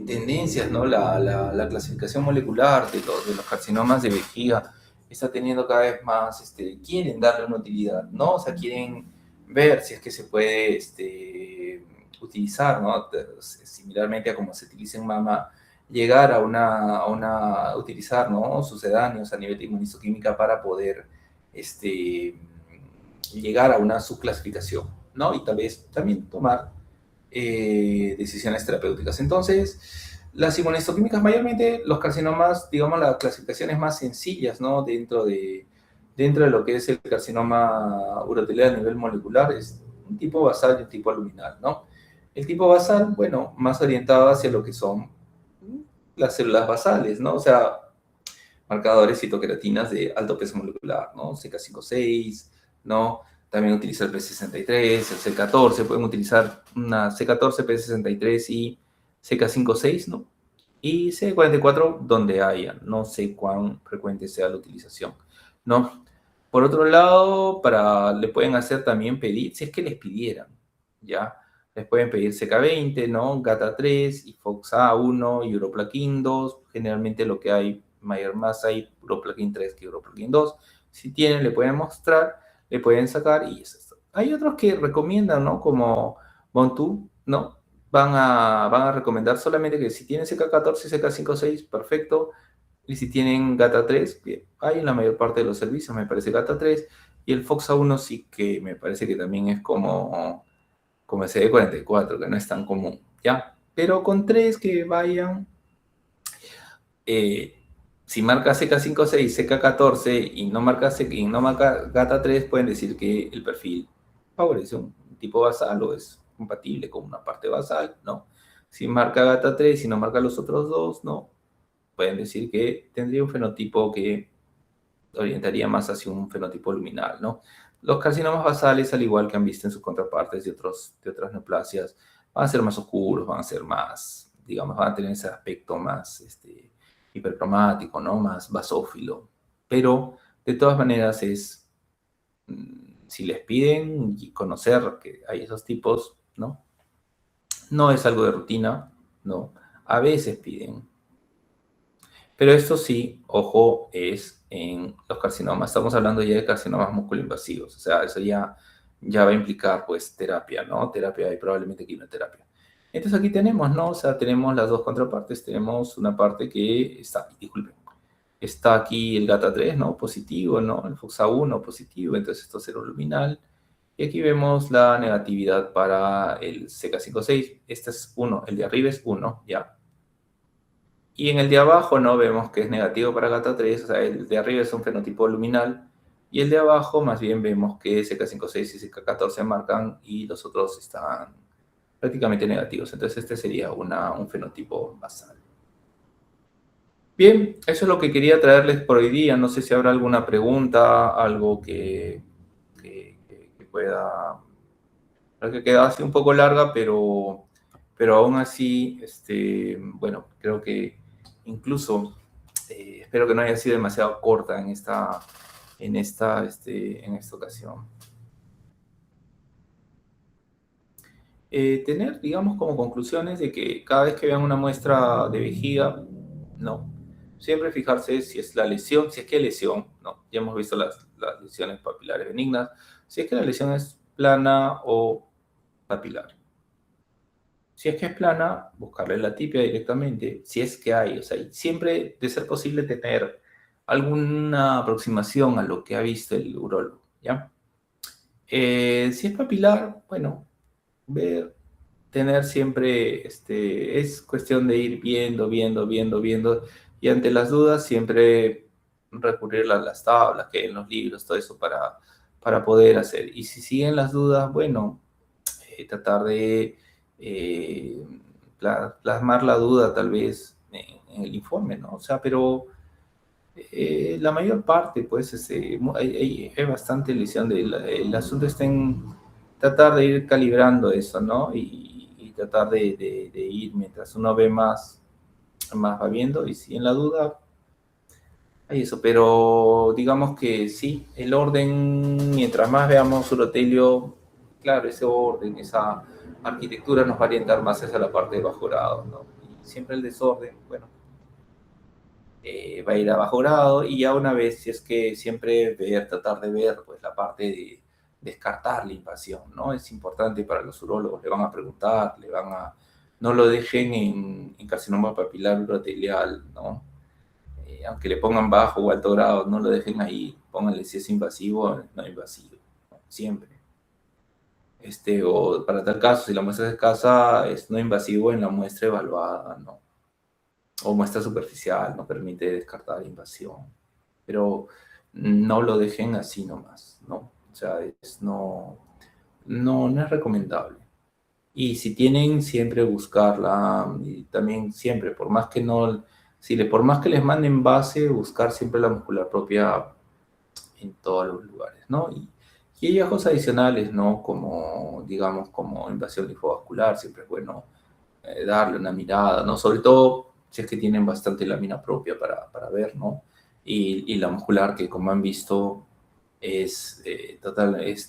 tendencias, ¿no? La clasificación molecular de los carcinomas de vejiga está teniendo cada vez más, quieren darle una utilidad, ¿no? O sea, quieren ver si es que se puede utilizar, ¿no? Similarmente a como se utiliza en mama, llegar utilizar, ¿no? Sucedáneos a nivel de inmunistoquímica para poder, llegar a una subclasificación, ¿no? Y tal vez también tomar decisiones terapéuticas. Entonces, las inmunistoquímicas mayormente, los carcinomas, digamos, las clasificaciones más sencillas, ¿no? Dentro de lo que es el carcinoma urotelial a nivel molecular, es un tipo basal y un tipo luminal, ¿no? El tipo basal, bueno, más orientado hacia lo que son las células basales, ¿no? O sea, marcadores citoqueratinas de alto peso molecular, ¿no? CK56, ¿no? También utiliza el P63, el C14, pueden utilizar una C14, P63 y CK56, ¿no? Y C44 donde haya, no sé cuán frecuente sea la utilización, ¿no? Por otro lado, le pueden hacer también pedir, si es que les pidieran, ¿ya? Les pueden pedir CK20, ¿no? GATA3 y FOXA1 y Uroplakin 2. Generalmente lo que hay, mayor más hay Uroplakin 3 que Uroplakin 2. Si tienen, le pueden mostrar, le pueden sacar y eso es todo. Hay otros que recomiendan, ¿no? Como Montu, ¿no? Van a recomendar solamente que si tienen CK14 y CK56, perfecto. Y si tienen GATA3, bien, hay en la mayor parte de los servicios, me parece GATA3. Y el FOXA1 sí que me parece que también es como el CD44, que no es tan común, ¿ya? Pero con 3 que vayan, eh, si marca CK56, CK14 y no marca GATA3, pueden decir que el perfil favorece un tipo basal o es compatible con una parte basal, ¿no? Si marca GATA3 y no marca los otros dos, ¿no? Pueden decir que tendría un fenotipo que orientaría más hacia un fenotipo luminal, ¿no? Los carcinomas basales, al igual que han visto en sus contrapartes de otras neoplasias, van a ser más oscuros, van a ser más, digamos, van a tener ese aspecto más hipercromático, ¿no? Más basófilo. Pero, de todas maneras, si les piden conocer que hay esos tipos, ¿no? No es algo de rutina, ¿no? A veces piden. Pero esto sí, ojo, es en los carcinomas. Estamos hablando ya de carcinomas musculoinvasivos. O sea, eso ya va a implicar, pues, terapia, ¿no? Terapia y probablemente quimioterapia. Entonces aquí tenemos, ¿no? O sea, tenemos las dos contrapartes. Tenemos una parte que está, disculpen, está aquí el GATA3, ¿no? Positivo, ¿no? El FOXA1 positivo, entonces esto es seroluminal. Y aquí vemos la negatividad para el CK56. Este es 1, el de arriba es 1, ¿ya? Y en el de abajo no vemos que es negativo para GATA3, o sea, el de arriba es un fenotipo luminal, y el de abajo más bien vemos que CK56 y CK14 marcan y los otros están prácticamente negativos. Entonces este sería un fenotipo basal. Bien, eso es lo que quería traerles por hoy día. No sé si habrá alguna pregunta, algo que pueda... que queda así un poco larga, pero aún así, bueno, creo que incluso espero que no haya sido demasiado corta en esta ocasión. Tener, digamos, como conclusiones de que cada vez que vean una muestra de vejiga, no, siempre fijarse si es la lesión, si es que lesión, no, ya hemos visto las lesiones papilares benignas, si es que la lesión es plana o papilar. Si es que es plana, buscarle la tipia directamente, si es que hay, o sea, siempre de ser posible tener alguna aproximación a lo que ha visto el urólogo, ¿ya? Si es papilar, bueno, ver, tener siempre, es cuestión de ir viendo, y ante las dudas siempre recurrir a las tablas que hay en los libros, todo eso para poder hacer. Y si siguen las dudas, bueno, tratar de eh, plasmar la duda tal vez en el informe, ¿no? O sea, pero la mayor parte, pues, hay bastante lesión. El asunto está en tratar de ir calibrando eso, ¿no? Y tratar de ir mientras uno ve más va viendo, y si en la duda, hay eso. Pero digamos que sí, el orden, mientras más veamos urotelio, claro, ese orden, esa arquitectura nos va a orientar más hacia la parte de bajo grado, ¿no? siempre el desorden, bueno, va a ir a bajo grado y ya una vez, si es que siempre tratar de ver pues la parte de descartar la invasión, ¿no? Es importante para los urólogos, le van a preguntar, no lo dejen en carcinoma papilar urotelial, ¿no? Aunque le pongan bajo o alto grado, no lo dejen ahí, pónganle si es invasivo o no invasivo, ¿no? Siempre. O para tal caso, si la muestra es escasa, es no invasivo en la muestra evaluada, ¿no? O muestra superficial, no permite descartar invasión. Pero no lo dejen así nomás, ¿no? O sea, no es recomendable. Y si tienen, siempre buscarla, y también siempre, por más que no, por más que les manden base, buscar siempre la muscular propia en todos los lugares, ¿no? Y hay hallazgos adicionales, ¿no? Como, digamos, como invasión linfovascular, siempre es bueno darle una mirada, ¿no? Sobre todo si es que tienen bastante lámina propia para ver, ¿no? Y la muscular, que como han visto, es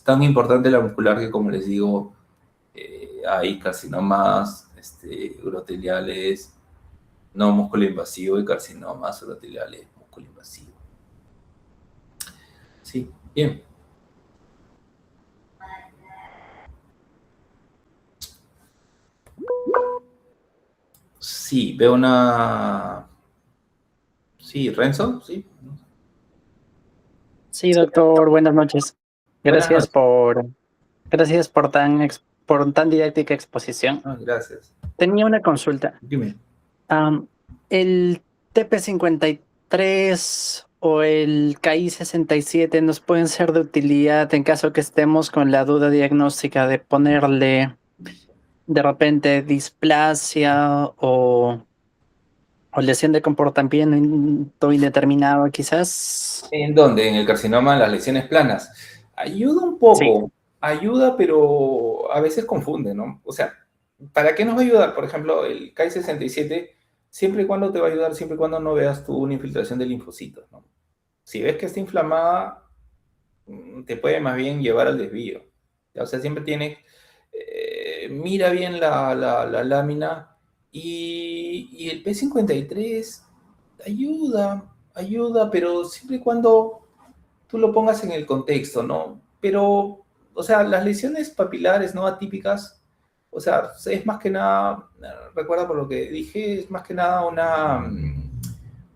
tan importante la muscular que, como les digo, hay carcinomas uroteliales no músculo invasivo y carcinomas uroteliales músculo invasivo. Sí, bien. Sí, veo una... Sí, Renzo, sí. Sí, doctor, buenas noches. Buenas Gracias noches. gracias por tan didáctica exposición. Ah, gracias. Tenía una consulta. Dime. ¿El TP53 o el KI67 nos pueden ser de utilidad en caso que estemos con la duda diagnóstica de ponerle de repente displasia o lesión de comportamiento indeterminado, quizás? ¿En dónde? En el carcinoma, las lesiones planas. Ayuda un Sí, poco, ayuda, pero a veces confunde, ¿no? O sea, ¿para qué nos va a ayudar? Por ejemplo, el KI67, siempre y cuando te va a ayudar, siempre y cuando no veas tú una infiltración de linfocitos, ¿no? Si ves que está inflamada, te puede más bien llevar al desvío. O sea, siempre mira bien la lámina y el P53 ayuda, pero siempre y cuando tú lo pongas en el contexto, ¿no? Pero, o sea, las lesiones papilares no atípicas, o sea, es más que nada, recuerda por lo que dije, es más que nada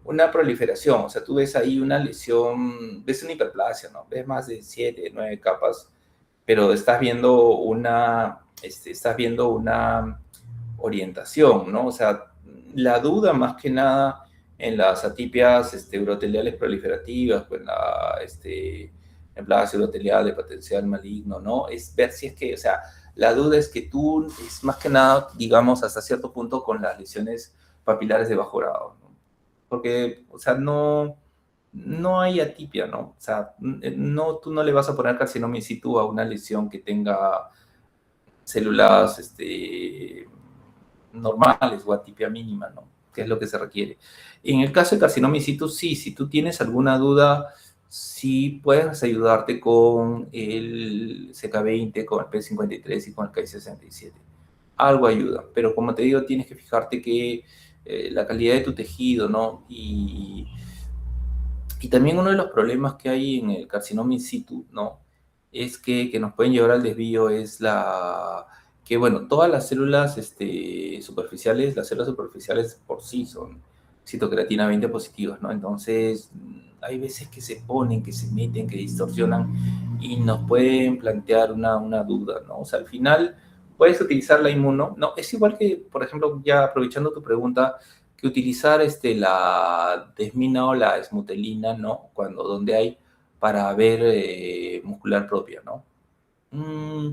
una proliferación, o sea, tú ves ahí una lesión, ves una hiperplasia, ¿no? Ves más de 7, 9 capas, pero estás viendo una orientación, ¿no? O sea, la duda más que nada en las atipias uroteliales proliferativas, pues en plasia urotelial de potencial maligno, ¿no? Es ver si es que, o sea, la duda es que tú, es más que nada, digamos, hasta cierto punto con las lesiones papilares de bajo grado, ¿no? Porque, o sea, no hay atipia, ¿no? O sea, tú no le vas a poner carcinoma in situ a una lesión que tenga células normales o atipia mínima, ¿no? Que es lo que se requiere. En el caso de carcinoma in situ, sí, si tú tienes alguna duda, sí puedes ayudarte con el CK20, con el P53 y con el Ki-67. Algo ayuda, pero como te digo, tienes que fijarte que la calidad de tu tejido, ¿no? Y también uno de los problemas que hay en el carcinoma in situ, ¿no? Es que nos pueden llevar al desvío es que, bueno, todas las células superficiales, las células superficiales por sí son citocreatina 20 positivas, ¿no? Entonces, hay veces que se ponen, que se meten, que distorsionan y nos pueden plantear una duda, ¿no? O sea, al final puedes utilizar la inmuno, ¿no? Es igual que, por ejemplo, ya aprovechando tu pregunta, que utilizar la desmina o la esmutelina, ¿no? Donde hay para ver muscular propia, ¿no? Mm,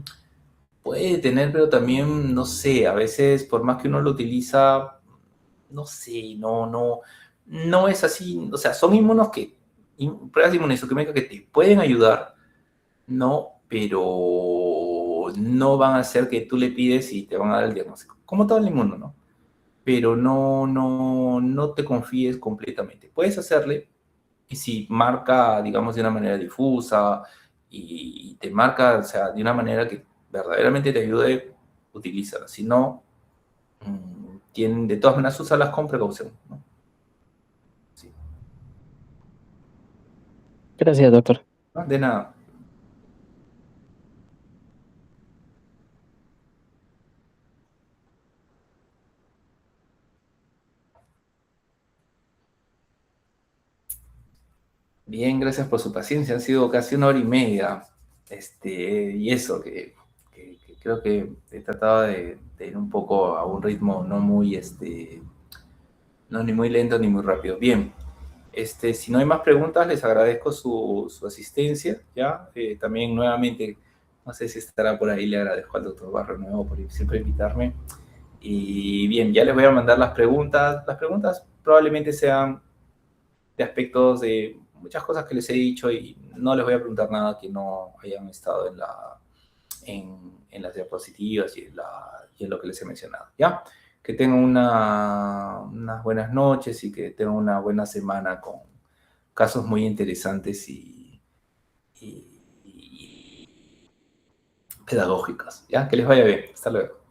puede tener, pero también, no sé, a veces, por más que uno lo utiliza, no sé, no es así, o sea, son pruebas de inmunohistoquímica que te pueden ayudar, ¿no? Pero no van a hacer que tú le pides y te van a dar el diagnóstico, como todo el inmuno, ¿no? Pero no te confíes completamente. Puedes hacerle, y si marca, digamos, de una manera difusa y te marca, o sea, de una manera que verdaderamente te ayude, utilízala. Si no, tienen de todas maneras usarlas con precaución, ¿no? Sí. Gracias, doctor. ¿No? De nada. Bien, gracias por su paciencia. Han sido casi 1 hora y media. Y eso, que creo que he tratado de ir un poco a un ritmo no muy, no ni muy lento ni muy rápido. Bien, si no hay más preguntas, les agradezco su asistencia, ¿ya? También nuevamente, no sé si estará por ahí, le agradezco al doctor Barrio Nuevo por siempre invitarme. Y bien, ya les voy a mandar las preguntas. Las preguntas probablemente sean de aspectos de muchas cosas que les he dicho y no les voy a preguntar nada que no hayan estado en las diapositivas y en lo que les he mencionado, ¿ya? Que tengan unas buenas noches y que tengan una buena semana con casos muy interesantes y pedagógicos, ¿ya? Que les vaya bien. Hasta luego.